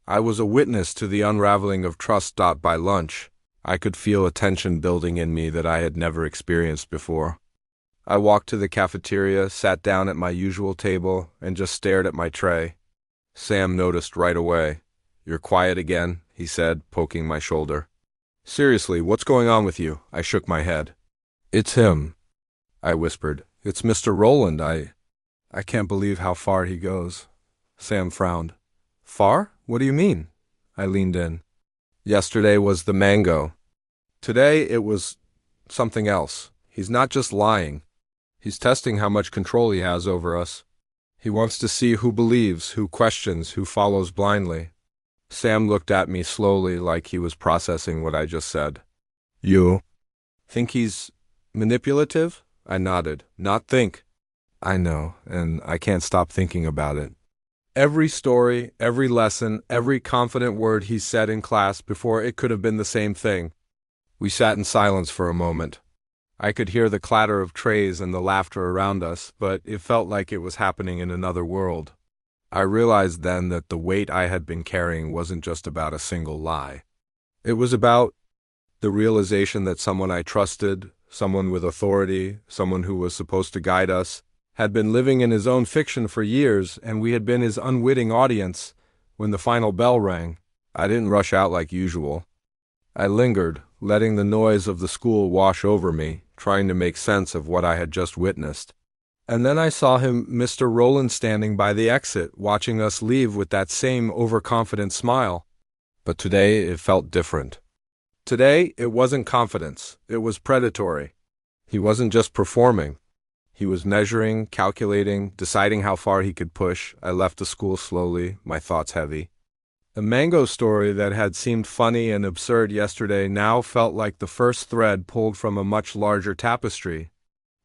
Speaker 1: I was a witness to the unraveling of trust. By lunch, I could feel a tension building in me that I had never experienced before. I walked to the cafeteria, sat down at my usual table, and just stared at my tray. Sam noticed right away. "You're quiet again," he said, poking my shoulder. "Seriously, what's going on with you?" I shook my head. "It's him," I whispered. "It's Mr. Rowland. I can't believe how far he goes." Sam frowned. "Far? What do you mean?" I leaned in. "Yesterday was the mango. Today it was something else. He's not just lying. He's testing how much control he has over us. He wants to see who believes, who questions, who follows blindly." Sam looked at me slowly, like he was processing what I just said. "You think he's manipulative?" I nodded. "Not think." "I know, and I can't stop thinking about it. Every story, every lesson, every confident word he said in class before, it could have been the same thing." We sat in silence for a moment. I could hear the clatter of trays and the laughter around us, but it felt like it was happening in another world. I realized then that the weight I had been carrying wasn't just about a single lie. It was about the realization that someone I trusted, someone with authority, someone who was supposed to guide us, had been living in his own fiction for years, and we had been his unwitting audience. When the final bell rang, I didn't rush out like usual. I lingered, letting the noise of the school wash over me, trying to make sense of what I had just witnessed. And then I saw him, Mr. Rowland, standing by the exit, watching us leave with that same overconfident smile. But today it felt different. Today it wasn't confidence, it was predatory. He wasn't just performing. He was measuring, calculating, deciding how far he could push. I left the school slowly, my thoughts heavy. The mango story that had seemed funny and absurd yesterday now felt like the first thread pulled from a much larger tapestry.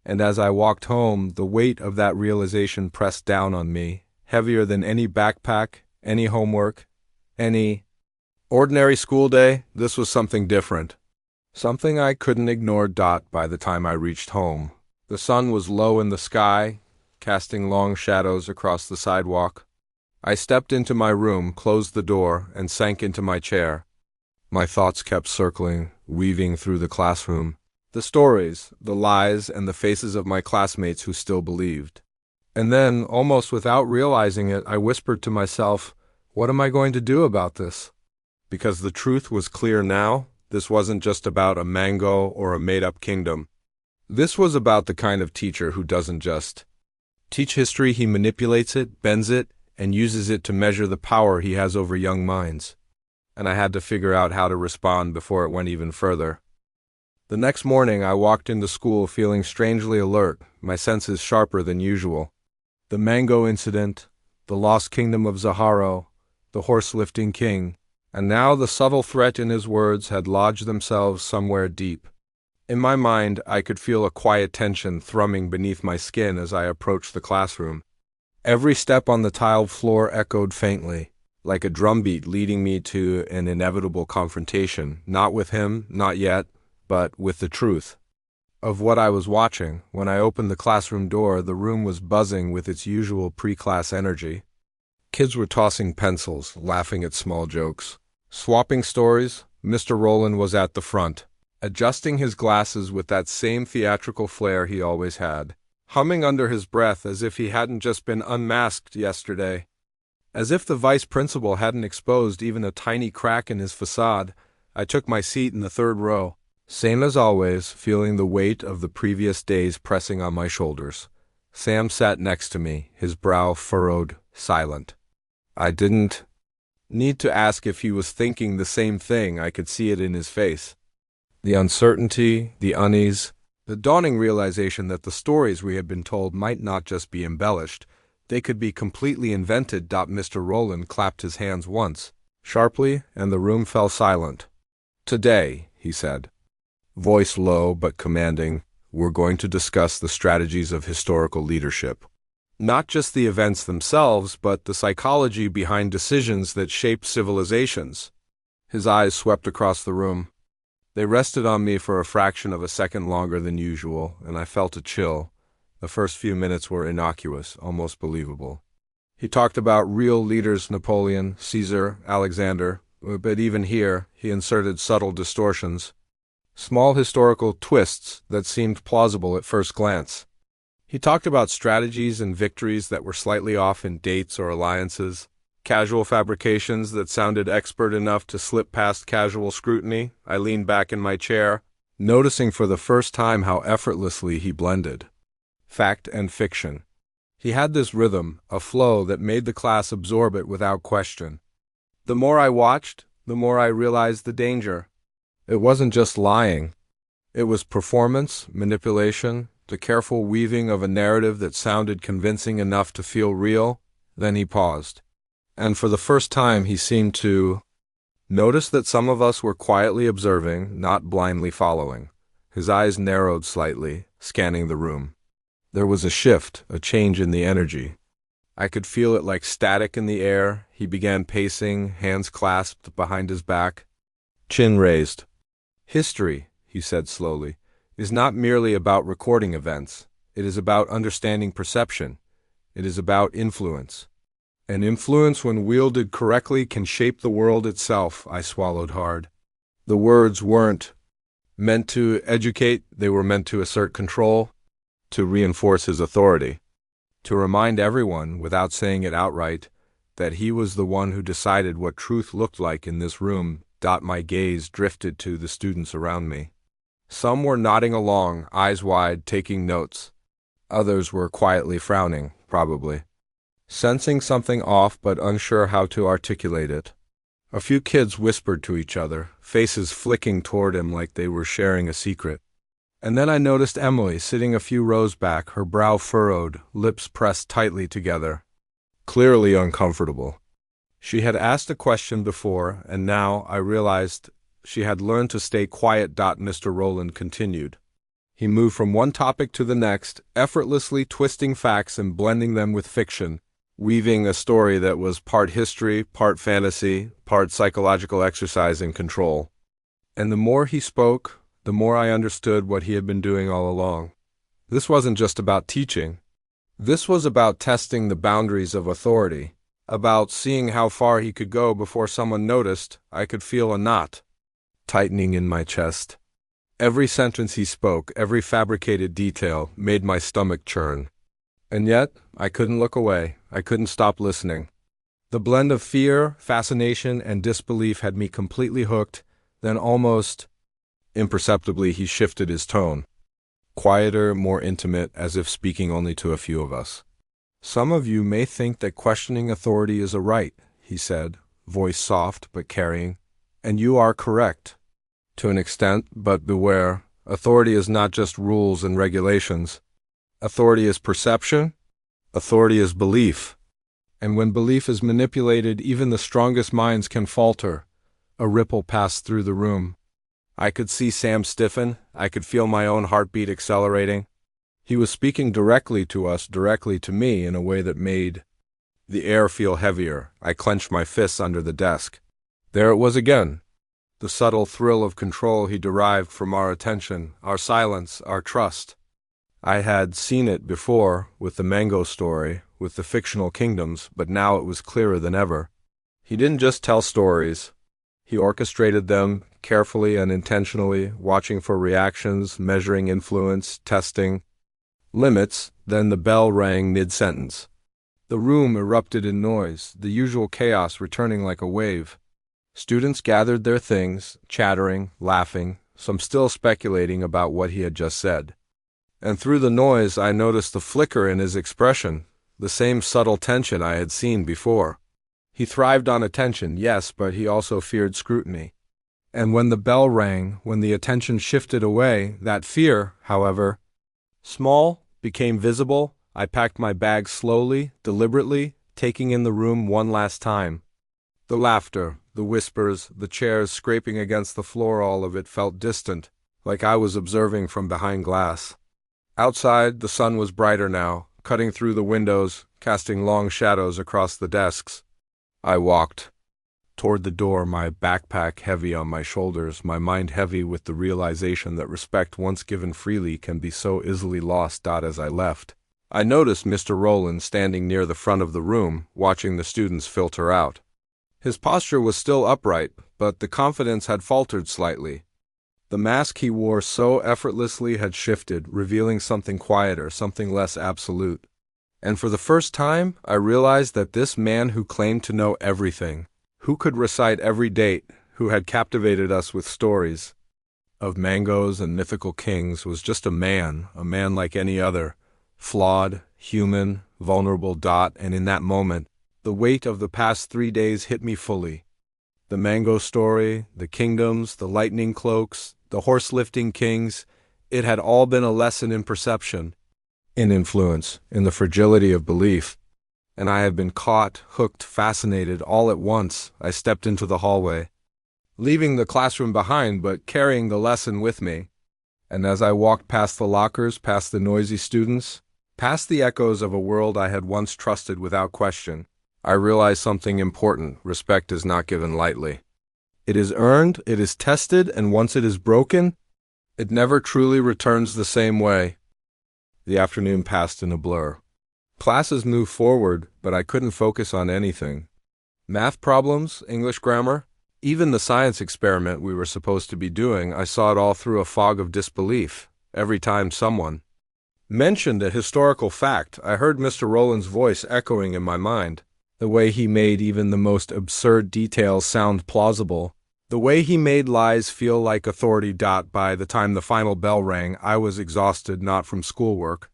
Speaker 1: And as I walked home, the weight of that realization pressed down on me, heavier than any backpack, any homework, any ordinary school day. This was something different. Something I couldn't ignore. By the time I reached home, the sun was low in the sky, casting long shadows across the sidewalk. I stepped into my room, closed the door, and sank into my chair. My thoughts kept circling, weaving through the classroom. The stories, the lies, and the faces of my classmates who still believed. And then, almost without realizing it, I whispered to myself, what am I going to do about this? Because the truth was clear now. This wasn't just about a mango or a made-up kingdom. This was about the kind of teacher who doesn't just teach history, he manipulates it, bends it, and uses it to measure the power he has over young minds. And I had to figure out how to respond before it went even further. The next morning, I walked into school feeling strangely alert, my senses sharper than usual. The mango incident, the lost kingdom of Zaharo, the horse-lifting king, and now the subtle threat in his words had lodged themselves somewhere deep. In my mind, I could feel a quiet tension thrumming beneath my skin as I approached the classroom. Every step on the tiled floor echoed faintly, like a drumbeat leading me to an inevitable confrontation, not with him, not yet, but with the truth of what I was watching. When I opened the classroom door, the room was buzzing with its usual pre-class energy. Kids were tossing pencils, laughing at small jokes, swapping stories. Mr. Rowland was at the front, adjusting his glasses with that same theatrical flair he always had, humming under his breath as if he hadn't just been unmasked yesterday. As if the vice principal hadn't exposed even a tiny crack in his facade, I took my seat in the third row, sane as always, feeling the weight of the previous days pressing on my shoulders. Sam sat next to me, his brow furrowed, silent. I didn't need to ask if he was thinking the same thing. I could see it in his face. The uncertainty, the unease, the dawning realization that the stories we had been told might not just be embellished, they could be completely invented. Mr. Rowland clapped his hands once, sharply, and the room fell silent. Today, he said, voice low but commanding, we're going to discuss the strategies of historical leadership. Not just the events themselves, but the psychology behind decisions that shape civilizations. His eyes swept across the room. They rested on me for a fraction of a second longer than usual, and I felt a chill. The first few minutes were innocuous, almost believable. He talked about real leaders, Napoleon, Caesar, Alexander, but even here, he inserted subtle distortions, small historical twists that seemed plausible at first glance. He talked about strategies and victories that were slightly off in dates or alliances, casual fabrications that sounded expert enough to slip past casual scrutiny. I leaned back in my chair, noticing for the first time how effortlessly he blended fact and fiction. He had this rhythm, a flow that made the class absorb it without question. The more I watched, the more I realized the danger. It wasn't just lying. It was performance, manipulation, the careful weaving of a narrative that sounded convincing enough to feel real. Then he paused. And for the first time he seemed to notice that some of us were quietly observing, not blindly following. His eyes narrowed slightly, scanning the room. There was a shift, a change in the energy. I could feel it like static in the air. He began pacing, hands clasped behind his back, chin raised. History, he said slowly, is not merely about recording events. It is about understanding perception. It is about influence. And influence, when wielded correctly, can shape the world itself. I swallowed hard. The words weren't meant to educate, they were meant to assert control, to reinforce his authority, to remind everyone, without saying it outright, that he was the one who decided what truth looked like in this room. My gaze drifted to the students around me. Some were nodding along, eyes wide, taking notes. Others were quietly frowning, probably sensing something off but unsure how to articulate it. A few kids whispered to each other, faces flicking toward him like they were sharing a secret. And then I noticed Emily sitting a few rows back, her brow furrowed, lips pressed tightly together, clearly uncomfortable. She had asked a question before, and now I realized she had learned to stay quiet. Mr. Rowland continued. He moved from one topic to the next, effortlessly twisting facts and blending them with fiction, weaving a story that was part history, part fantasy, part psychological exercise in control. And the more he spoke, the more I understood what he had been doing all along. This wasn't just about teaching. This was about testing the boundaries of authority, about seeing how far he could go before someone noticed. I could feel a knot tightening in my chest. Every sentence he spoke, every fabricated detail, made my stomach churn. And yet, I couldn't look away. I couldn't stop listening. The blend of fear, fascination, and disbelief had me completely hooked. Then almost imperceptibly he shifted his tone. Quieter, more intimate, as if speaking only to a few of us. "Some of you may think that questioning authority is a right," he said, voice soft but carrying. "And you are correct. To an extent, but beware, authority is not just rules and regulations. Authority is perception. Authority is belief. And when belief is manipulated, even the strongest minds can falter." A ripple passed through the room. I could see Sam stiffen. I could feel my own heartbeat accelerating. He was speaking directly to us, directly to me, in a way that made the air feel heavier. I clenched my fists under the desk. There it was again. The subtle thrill of control he derived from our attention, our silence, our trust. I had seen it before, with the mango story, with the fictional kingdoms, but now it was clearer than ever. He didn't just tell stories. He orchestrated them, carefully and intentionally, watching for reactions, measuring influence, testing limits. Then the bell rang mid-sentence. The room erupted in noise, the usual chaos returning like a wave. Students gathered their things, chattering, laughing, some still speculating about what he had just said. And through the noise I noticed the flicker in his expression, the same subtle tension I had seen before. He thrived on attention, yes, but he also feared scrutiny. And when the bell rang, when the attention shifted away, that fear, however, small, became visible. I packed my bag slowly, deliberately, taking in the room one last time. The laughter, the whispers, the chairs scraping against the floor, all of it felt distant, like I was observing from behind glass. Outside, the sun was brighter now, cutting through the windows, casting long shadows across the desks. I walked toward the door, my backpack heavy on my shoulders, my mind heavy with the realization that respect once given freely can be so easily lost. As I left, I noticed Mr. Rowland standing near the front of the room, watching the students filter out. His posture was still upright, but the confidence had faltered slightly. The mask he wore so effortlessly had shifted, revealing something quieter, something less absolute. And for the first time, I realized that this man who claimed to know everything, who could recite every date, who had captivated us with stories of mangoes and mythical kings, was just a man like any other, flawed, human, vulnerable. And in that moment, the weight of the past 3 days hit me fully. The mango story, the kingdoms, the lightning cloaks, the horse-lifting kings, it had all been a lesson in perception, in influence, in the fragility of belief. And I had been caught, hooked, fascinated, all at once. I stepped into the hallway, leaving the classroom behind but carrying the lesson with me. And as I walked past the lockers, past the noisy students, past the echoes of a world I had once trusted without question, I realized something important. Respect is not given lightly. It is earned, it is tested, and once it is broken, it never truly returns the same way. The afternoon passed in a blur. Classes moved forward, but I couldn't focus on anything. Math problems, English grammar, even the science experiment we were supposed to be doing, I saw it all through a fog of disbelief. Every time someone mentioned a historical fact, I heard Mr. Rowland's voice echoing in my mind. The way he made even the most absurd details sound plausible. The way he made lies feel like authority. By the time the final bell rang, I was exhausted, not from schoolwork,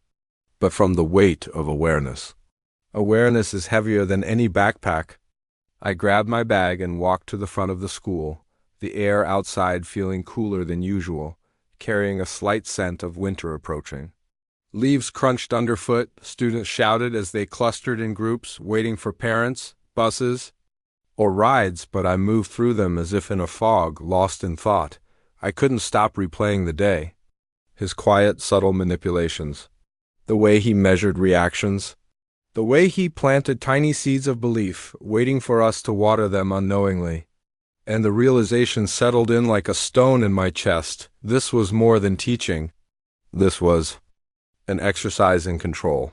Speaker 1: but from the weight of awareness. Awareness is heavier than any backpack. I grabbed my bag and walked to the front of the school, the air outside feeling cooler than usual, carrying a slight scent of winter approaching. Leaves crunched underfoot, students shouted as they clustered in groups, waiting for parents, buses, or rides, but I moved through them as if in a fog, lost in thought. I couldn't stop replaying the day. his quiet, subtle manipulations, the way he measured reactions, the way he planted tiny seeds of belief, waiting for us to water them unknowingly. And the realization settled in like a stone in my chest. This was more than teaching. This was an exercise in control.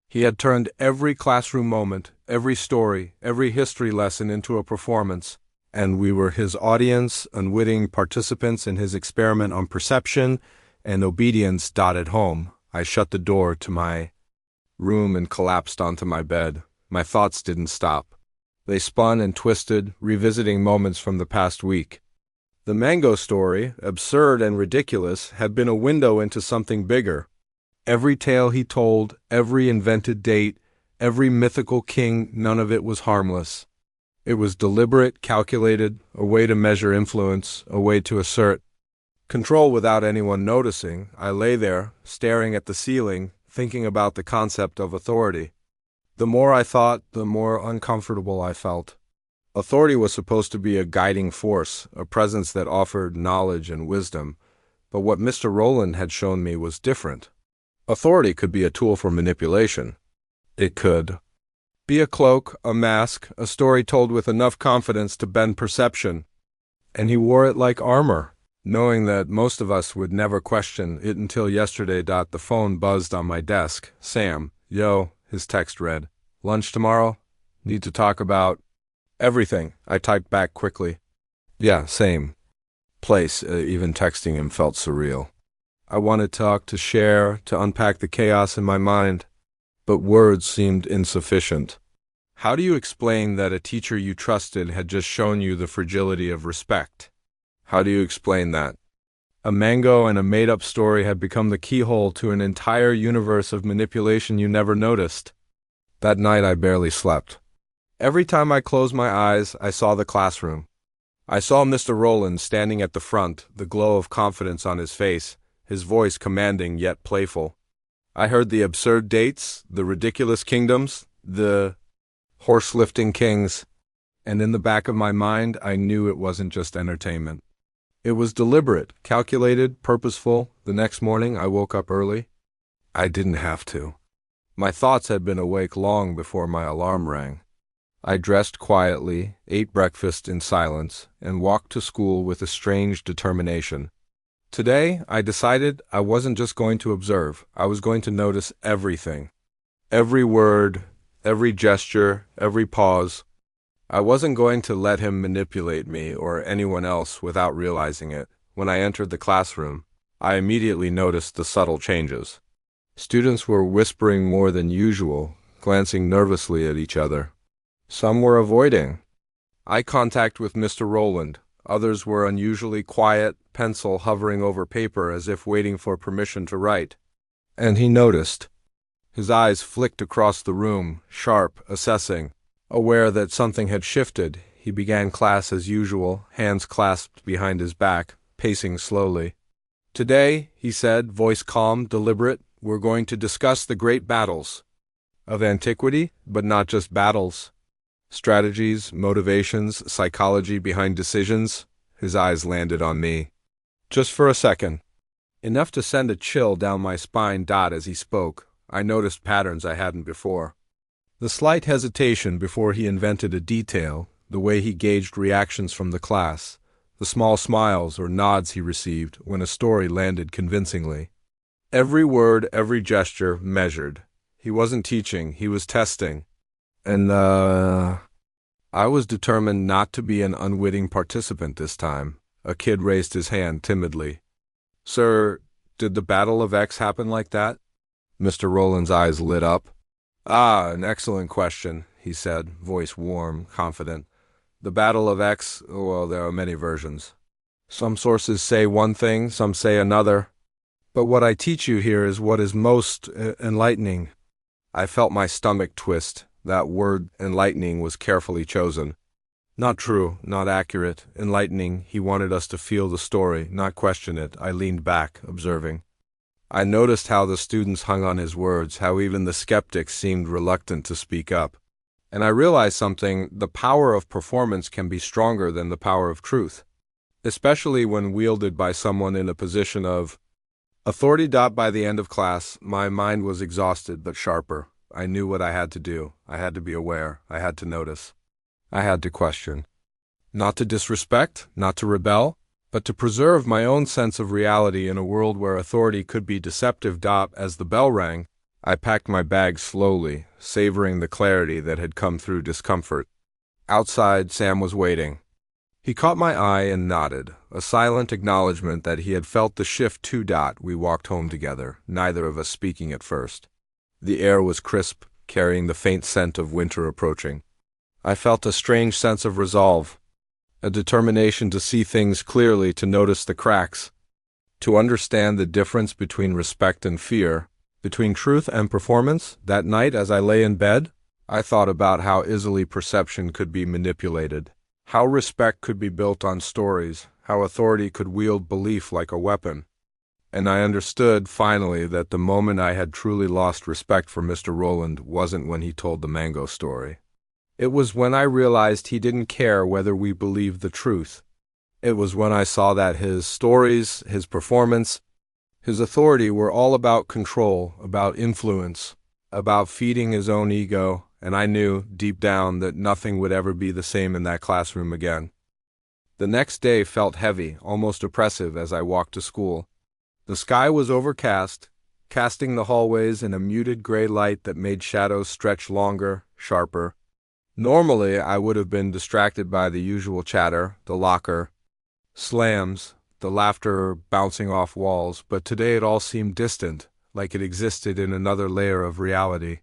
Speaker 1: He had turned every classroom moment, every story, every history lesson into a performance, and we were his audience, unwitting participants in his experiment on perception and obedience. At home, I shut the door to my room and collapsed onto my bed. My thoughts didn't stop. They spun and twisted, revisiting moments from the past week. The mango story, absurd and ridiculous, had been a window into something bigger. Every tale he told, every invented date, every mythical king, none of it was harmless. It was deliberate, calculated, a way to measure influence, a way to assert control without anyone noticing. I lay there, staring at the ceiling, thinking about the concept of authority. The more I thought, the more uncomfortable I felt. Authority was supposed to be a guiding force, a presence that offered knowledge and wisdom, but what Mr. Rowland had shown me was different. Authority could be a tool for manipulation. It could be a cloak, a mask, a story told with enough confidence to bend perception. And he wore it like armor, knowing that most of us would never question it until yesterday. The phone buzzed on my desk. Sam, yo, his text read. Lunch tomorrow? Need to talk about everything. I typed back quickly. Yeah, same place. Even texting him felt surreal. I wanted to talk, to share, to unpack the chaos in my mind, but words seemed insufficient. How do you explain that a teacher you trusted had just shown you the fragility of respect? How do you explain that? A mango and a made-up story had become the keyhole to an entire universe of manipulation you never noticed. That night I barely slept. Every time I closed my eyes, I saw the classroom. I saw Mr. Rowland standing at the front, the glow of confidence on his face, his voice commanding yet playful. I heard the absurd dates, the ridiculous kingdoms, the horse-lifting kings, and in the back of my mind I knew it wasn't just entertainment. It was deliberate, calculated, purposeful. The next morning I woke up early. I didn't have to. My thoughts had been awake long before my alarm rang. I dressed quietly, ate breakfast in silence, and walked to school with a strange determination. Today, I decided I wasn't just going to observe. I was going to notice everything. Every word, every gesture, every pause. I wasn't going to let him manipulate me or anyone else without realizing it. When I entered the classroom, I immediately noticed the subtle changes. Students were whispering more than usual, glancing nervously at each other. Some were avoiding eye contact with Mr. Rowland. Others were unusually quiet, pencil hovering over paper as if waiting for permission to write. And he noticed. His eyes flicked across the room, sharp, assessing. Aware that something had shifted, he began class as usual, hands clasped behind his back, pacing slowly. Today, he said, voice calm, deliberate, we're going to discuss the great battles of antiquity, but not just battles. Strategies, motivations, psychology behind decisions. His eyes landed on me. Just for a second. Enough to send a chill down my spine. As he spoke, I noticed patterns I hadn't before. The slight hesitation before he invented a detail, the way he gauged reactions from the class, the small smiles or nods he received when a story landed convincingly. Every word, every gesture measured. He wasn't teaching, he was testing. And, I was determined not to be an unwitting participant this time. A kid raised his hand timidly. Sir, did the Battle of X happen like that? Mr. Rowland's eyes lit up. Ah, an excellent question, he said, voice warm, confident. The Battle of X, well, there are many versions. Some sources say one thing, some say another. But what I teach you here is what is most enlightening. I felt my stomach twist. That word, enlightening, was carefully chosen. Not true, not accurate. Enlightening, he wanted us to feel the story, not question it. I leaned back, observing. I noticed how the students hung on his words, how even the skeptics seemed reluctant to speak up. And I realized something: the power of performance can be stronger than the power of truth, especially when wielded by someone in a position of Authority. By the end of class, my mind was exhausted but sharper. I knew what I had to do. I had to be aware. I had to notice. I had to question. Not to disrespect, not to rebel, but to preserve my own sense of reality in a world where authority could be deceptive. As the bell rang, I packed my bag slowly, savoring the clarity that had come through discomfort. Outside, Sam was waiting. He caught my eye and nodded, a silent acknowledgement that he had felt the shift too. We walked home together, neither of us speaking at first. The air was crisp, carrying the faint scent of winter approaching. I felt a strange sense of resolve, a determination to see things clearly, to notice the cracks, to understand the difference between respect and fear, between truth and performance. That night, as I lay in bed, I thought about how easily perception could be manipulated, how respect could be built on stories, how authority could wield belief like a weapon. And I understood, finally, that the moment I had truly lost respect for Mr. Rowland wasn't when he told the mango story. It was when I realized he didn't care whether we believed the truth. It was when I saw that his stories, his performance, his authority were all about control, about influence, about feeding his own ego, and I knew, deep down, that nothing would ever be the same in that classroom again. The next day felt heavy, almost oppressive as I walked to school. The sky was overcast, casting the hallways in a muted gray light that made shadows stretch longer, sharper. Normally, I would have been distracted by the usual chatter, the locker slams, the laughter bouncing off walls, but today it all seemed distant, like it existed in another layer of reality.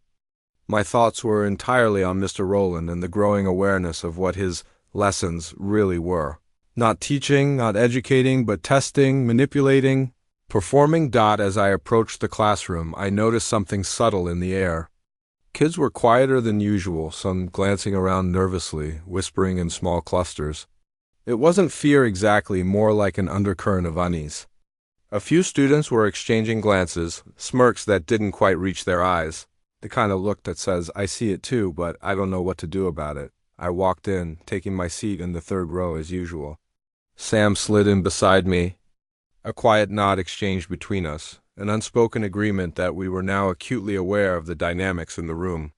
Speaker 1: My thoughts were entirely on Mr. Rowland and the growing awareness of what his lessons really were. Not teaching, not educating, but testing, manipulating, performing. As I approached the classroom, I noticed something subtle in the air. Kids were quieter than usual, some glancing around nervously, whispering in small clusters. It wasn't fear exactly, more like an undercurrent of unease. A few students were exchanging glances, smirks that didn't quite reach their eyes. The kind of look that says, I see it too, but I don't know what to do about it. I walked in, taking my seat in the third row as usual. Sam slid in beside me. A quiet nod exchanged between us, an unspoken agreement that we were now acutely aware of the dynamics in the room.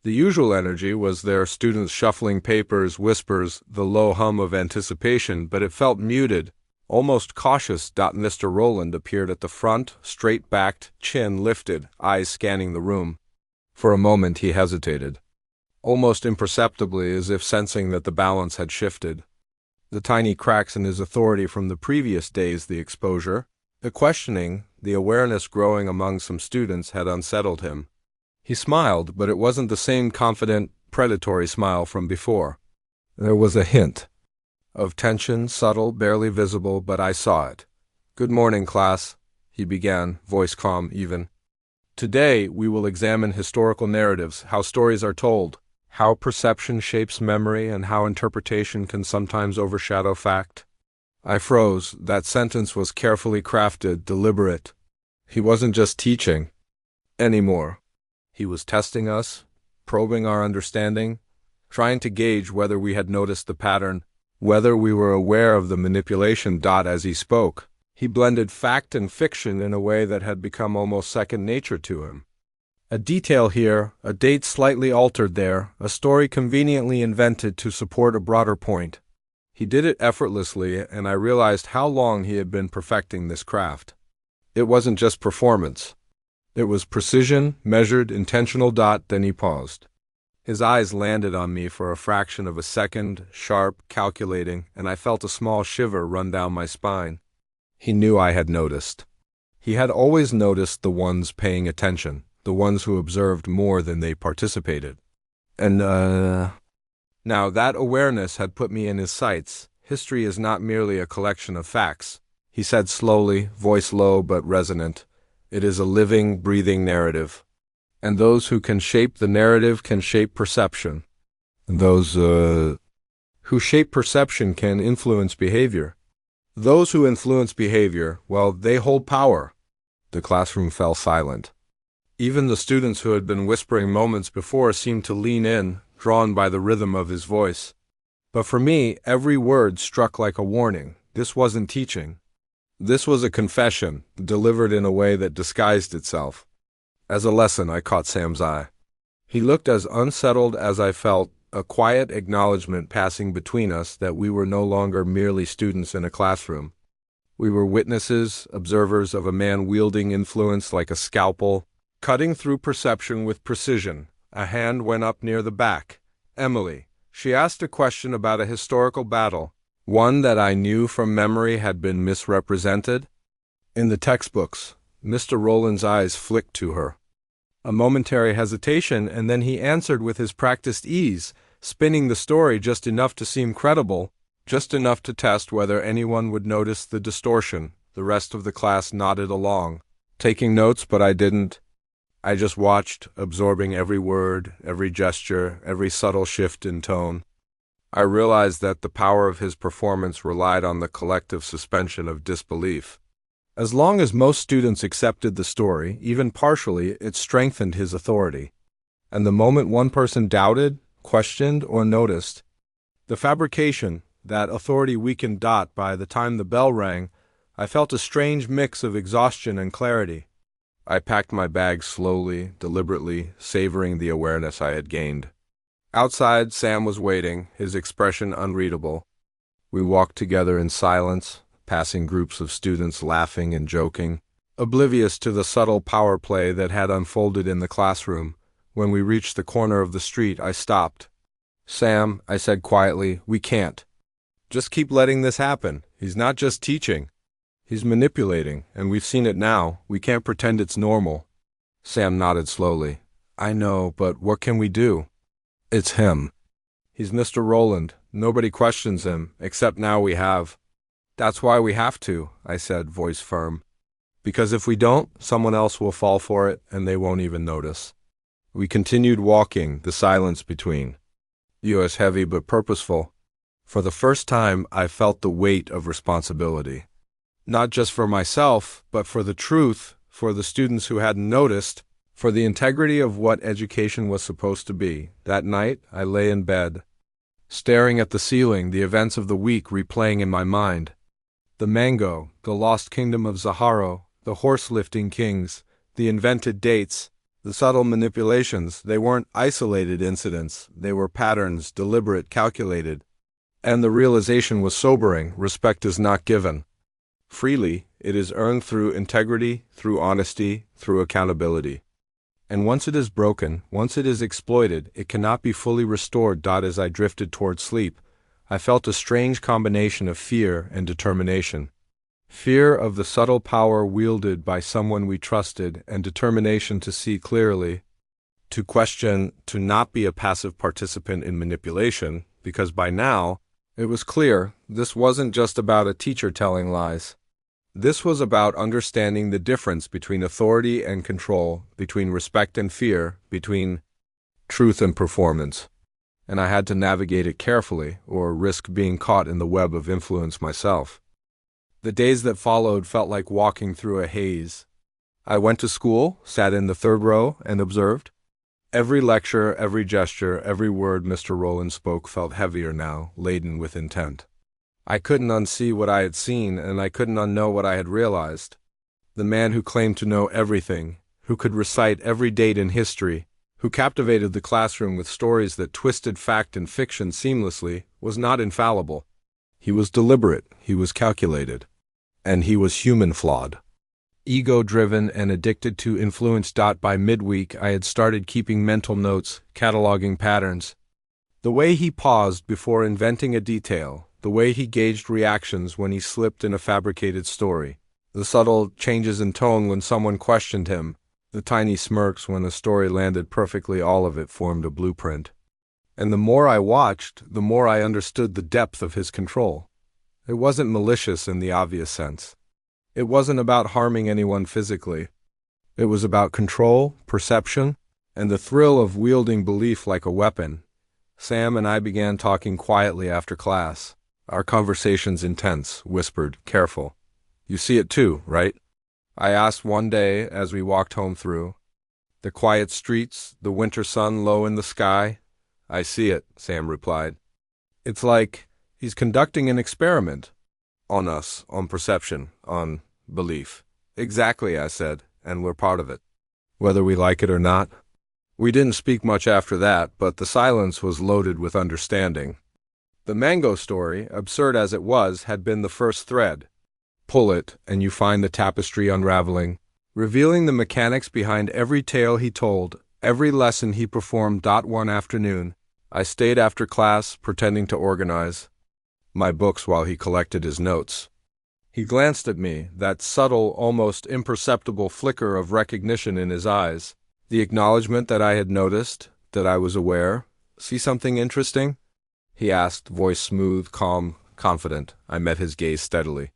Speaker 1: The usual energy was there, students shuffling papers, whispers, the low hum of anticipation, but it felt muted, almost cautious. Mr. Rowland appeared at the front, straight-backed, chin lifted, eyes scanning the room. For a moment he hesitated, almost imperceptibly, as if sensing that the balance had shifted. The tiny cracks in his authority from the previous days, the exposure, the questioning, the awareness growing among some students had unsettled him. He smiled, but it wasn't the same confident, predatory smile from before. There was a hint of tension, subtle, barely visible, but I saw it. Good morning, class, he began, voice calm even. Today we will examine historical narratives, how stories are told, how perception shapes memory, and how interpretation can sometimes overshadow fact. I froze. That sentence was carefully crafted, deliberate. He wasn't just teaching anymore. He was testing us, probing our understanding, trying to gauge whether we had noticed the pattern, whether we were aware of the manipulation. As he spoke, he blended fact and fiction in a way that had become almost second nature to him. A detail here, a date slightly altered there, a story conveniently invented to support a broader point. He did it effortlessly, and I realized how long he had been perfecting this craft. It wasn't just performance. It was precision, measured, intentional. Then he paused. His eyes landed on me for a fraction of a second, sharp, calculating, and I felt a small shiver run down my spine. He knew I had noticed. He had always noticed the ones paying attention, the ones who observed more than they participated. And, now that awareness had put me in his sights. History is not merely a collection of facts, he said slowly, voice low but resonant. It is a living, breathing narrative. And those who can shape the narrative can shape perception. And those, who shape perception can influence behavior. Those who influence behavior, well, they hold power. The classroom fell silent. Even the students who had been whispering moments before seemed to lean in, drawn by the rhythm of his voice. But for me, every word struck like a warning. This wasn't teaching. This was a confession, delivered in a way that disguised itself. As a lesson, I caught Sam's eye. He looked as unsettled as I felt, a quiet acknowledgement passing between us that we were no longer merely students in a classroom. We were witnesses, observers of a man wielding influence like a scalpel, cutting through perception with precision. A hand went up near the back. Emily. She asked a question about a historical battle, one that I knew from memory had been misrepresented. In the textbooks, Mr. Rowland's eyes flicked to her. A momentary hesitation, and then he answered with his practiced ease, spinning the story just enough to seem credible, just enough to test whether anyone would notice the distortion. The rest of the class nodded along, taking notes, but I didn't. I just watched, absorbing every word, every gesture, every subtle shift in tone. I realized that the power of his performance relied on the collective suspension of disbelief. As long as most students accepted the story, even partially, it strengthened his authority. And the moment one person doubted, questioned, or noticed, the fabrication, that authority weakened. By the time the bell rang, I felt a strange mix of exhaustion and clarity. I packed my bag slowly, deliberately, savoring the awareness I had gained. Outside, Sam was waiting, his expression unreadable. We walked together in silence, passing groups of students laughing and joking, oblivious to the subtle power play that had unfolded in the classroom. When we reached the corner of the street, I stopped. "Sam," I said quietly, "we can't. Just keep letting this happen. He's not just teaching. He's manipulating, and we've seen it now. We can't pretend it's normal." Sam nodded slowly. "I know, but what can we do?" "It's him. He's Mr. Rowland. Nobody questions him, except now we have." "That's why we have to," I said, voice firm. "Because if we don't, someone else will fall for it, and they won't even notice." We continued walking, the silence between. It was heavy but purposeful. For the first time, I felt the weight of responsibility. Not just for myself, but for the truth, for the students who hadn't noticed, for the integrity of what education was supposed to be. That night, I lay in bed, staring at the ceiling, the events of the week replaying in my mind. The mango, the lost kingdom of Zaharo, the horse-lifting kings, the invented dates, the subtle manipulations. They weren't isolated incidents. They were patterns, deliberate, calculated. And the realization was sobering. Respect is not given freely. It is earned through integrity, through honesty, through accountability. And once it is broken, once it is exploited, it cannot be fully restored. As I drifted toward sleep, I felt a strange combination of fear and determination. Fear of the subtle power wielded by someone we trusted, and determination to see clearly, to question, to not be a passive participant in manipulation, because by now, it was clear this wasn't just about a teacher telling lies. This was about understanding the difference between authority and control, between respect and fear, between truth and performance. And I had to navigate it carefully, or risk being caught in the web of influence myself. The days that followed felt like walking through a haze. I went to school, sat in the third row, and observed. Every lecture, every gesture, every word Mr. Rowland spoke felt heavier now, laden with intent. I couldn't unsee what I had seen, and I couldn't unknow what I had realized. The man who claimed to know everything, who could recite every date in history, who captivated the classroom with stories that twisted fact and fiction seamlessly, was not infallible. He was deliberate, he was calculated, and he was human-flawed. Ego-driven and addicted to influence. By midweek, I had started keeping mental notes, cataloging patterns. The way he paused before inventing a detail, the way he gauged reactions when he slipped in a fabricated story, the subtle changes in tone when someone questioned him, the tiny smirks when a story landed perfectly, all of it formed a blueprint. And the more I watched, the more I understood the depth of his control. It wasn't malicious in the obvious sense. It wasn't about harming anyone physically. It was about control, perception, and the thrill of wielding belief like a weapon. Sam and I began talking quietly after class. Our conversations intense, whispered, careful. "You see it too, right?" I asked one day as we walked home through. "The quiet streets, the winter sun low in the sky." "I see it," Sam replied. "It's like he's conducting an experiment. On us, on perception, on belief. Exactly, I said, and we're part of it. Whether we like it or not. We didn't speak much after that, but the silence was loaded with understanding. The mango story, absurd as it was, had been the first thread. Pull it, and you find the tapestry unraveling, revealing the mechanics behind every tale he told, every lesson he performed. One afternoon, I stayed after class, pretending to organize my books while he collected his notes. He glanced at me, that subtle, almost imperceptible flicker of recognition in his eyes, the acknowledgement that I had noticed, that I was aware. See something interesting? He asked, voice smooth, calm, confident. I met his gaze steadily.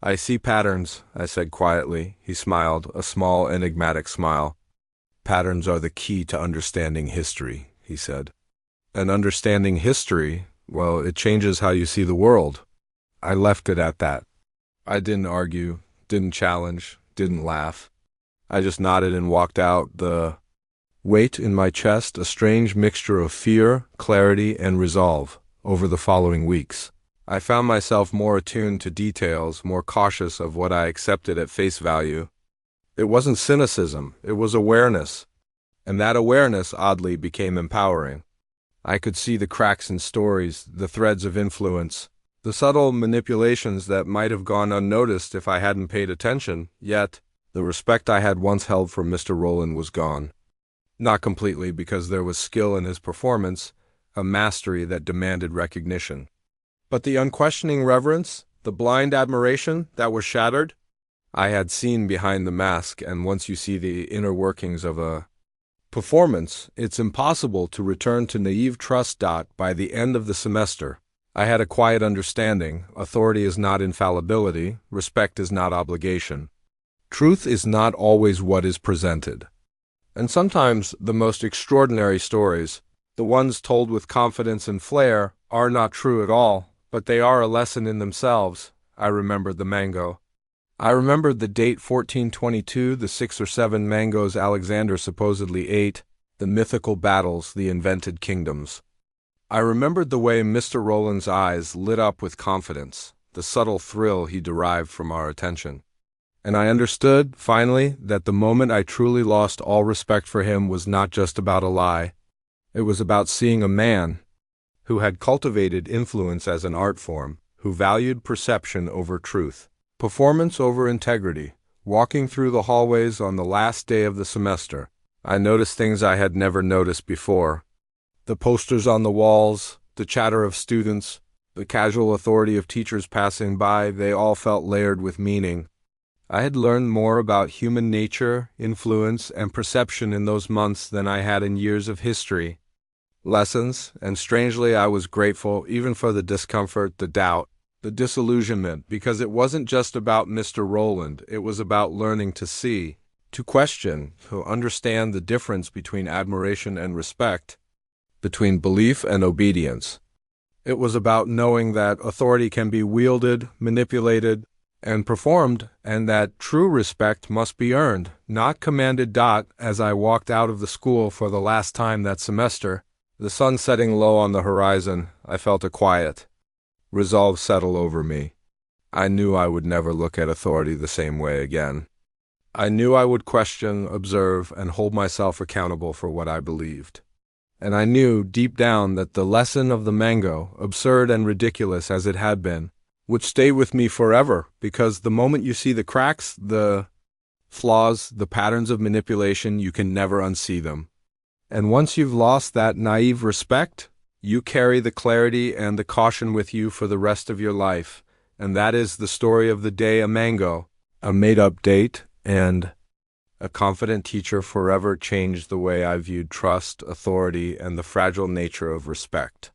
Speaker 1: I see patterns, I said quietly. He smiled, a small, enigmatic smile. Patterns are the key to understanding history, he said. And understanding history, well, it changes how you see the world. I left it at that. I didn't argue, didn't challenge, didn't laugh. I just nodded and walked out, the weight in my chest, a strange mixture of fear, clarity, and resolve. Over the following weeks, I found myself more attuned to details, more cautious of what I accepted at face value. It wasn't cynicism, it was awareness. And that awareness, oddly, became empowering. I could see the cracks in stories, the threads of influence, the subtle manipulations that might have gone unnoticed if I hadn't paid attention, yet the respect I had once held for Mr. Rowland was gone. Not completely, because there was skill in his performance, a mastery that demanded recognition. But the unquestioning reverence, the blind admiration that was shattered, I had seen behind the mask, and once you see the inner workings of a performance, it's impossible to return to naive trust. By the end of the semester, I had a quiet understanding. Authority is not infallibility, respect is not obligation. Truth is not always what is presented. And sometimes the most extraordinary stories, the ones told with confidence and flair, are not true at all, but they are a lesson in themselves. I remembered the mango. I remembered the date 1422, the 6 or 7 mangoes Alexander supposedly ate, the mythical battles, the invented kingdoms. I remembered the way Mr. Rowland's eyes lit up with confidence, the subtle thrill he derived from our attention. And I understood, finally, that the moment I truly lost all respect for him was not just about a lie. It was about seeing a man who had cultivated influence as an art form, who valued perception over truth, performance over integrity. Walking through the hallways on the last day of the semester, I noticed things I had never noticed before. The posters on the walls, the chatter of students, the casual authority of teachers passing by, they all felt layered with meaning. I had learned more about human nature, influence, and perception in those months than I had in years of history. Lessons, and strangely I was grateful even for the discomfort, the doubt, the disillusionment, because it wasn't just about Mr. Rowland, it was about learning to see, to question, to understand the difference between admiration and respect, between belief and obedience. It was about knowing that authority can be wielded, manipulated, and performed, and that true respect must be earned, not commanded. As I walked out of the school for the last time that semester, the sun setting low on the horizon, I felt a quiet resolve settle over me. I knew I would never look at authority the same way again. I knew I would question, observe, and hold myself accountable for what I believed. And I knew, deep down, that the lesson of the mango, absurd and ridiculous as it had been, would stay with me forever, because the moment you see the cracks, the flaws, the patterns of manipulation, you can never unsee them. And once you've lost that naive respect, you carry the clarity and the caution with you for the rest of your life. And that is the story of the day a mango, a made-up date, and a confident teacher forever changed the way I viewed trust, authority, and the fragile nature of respect.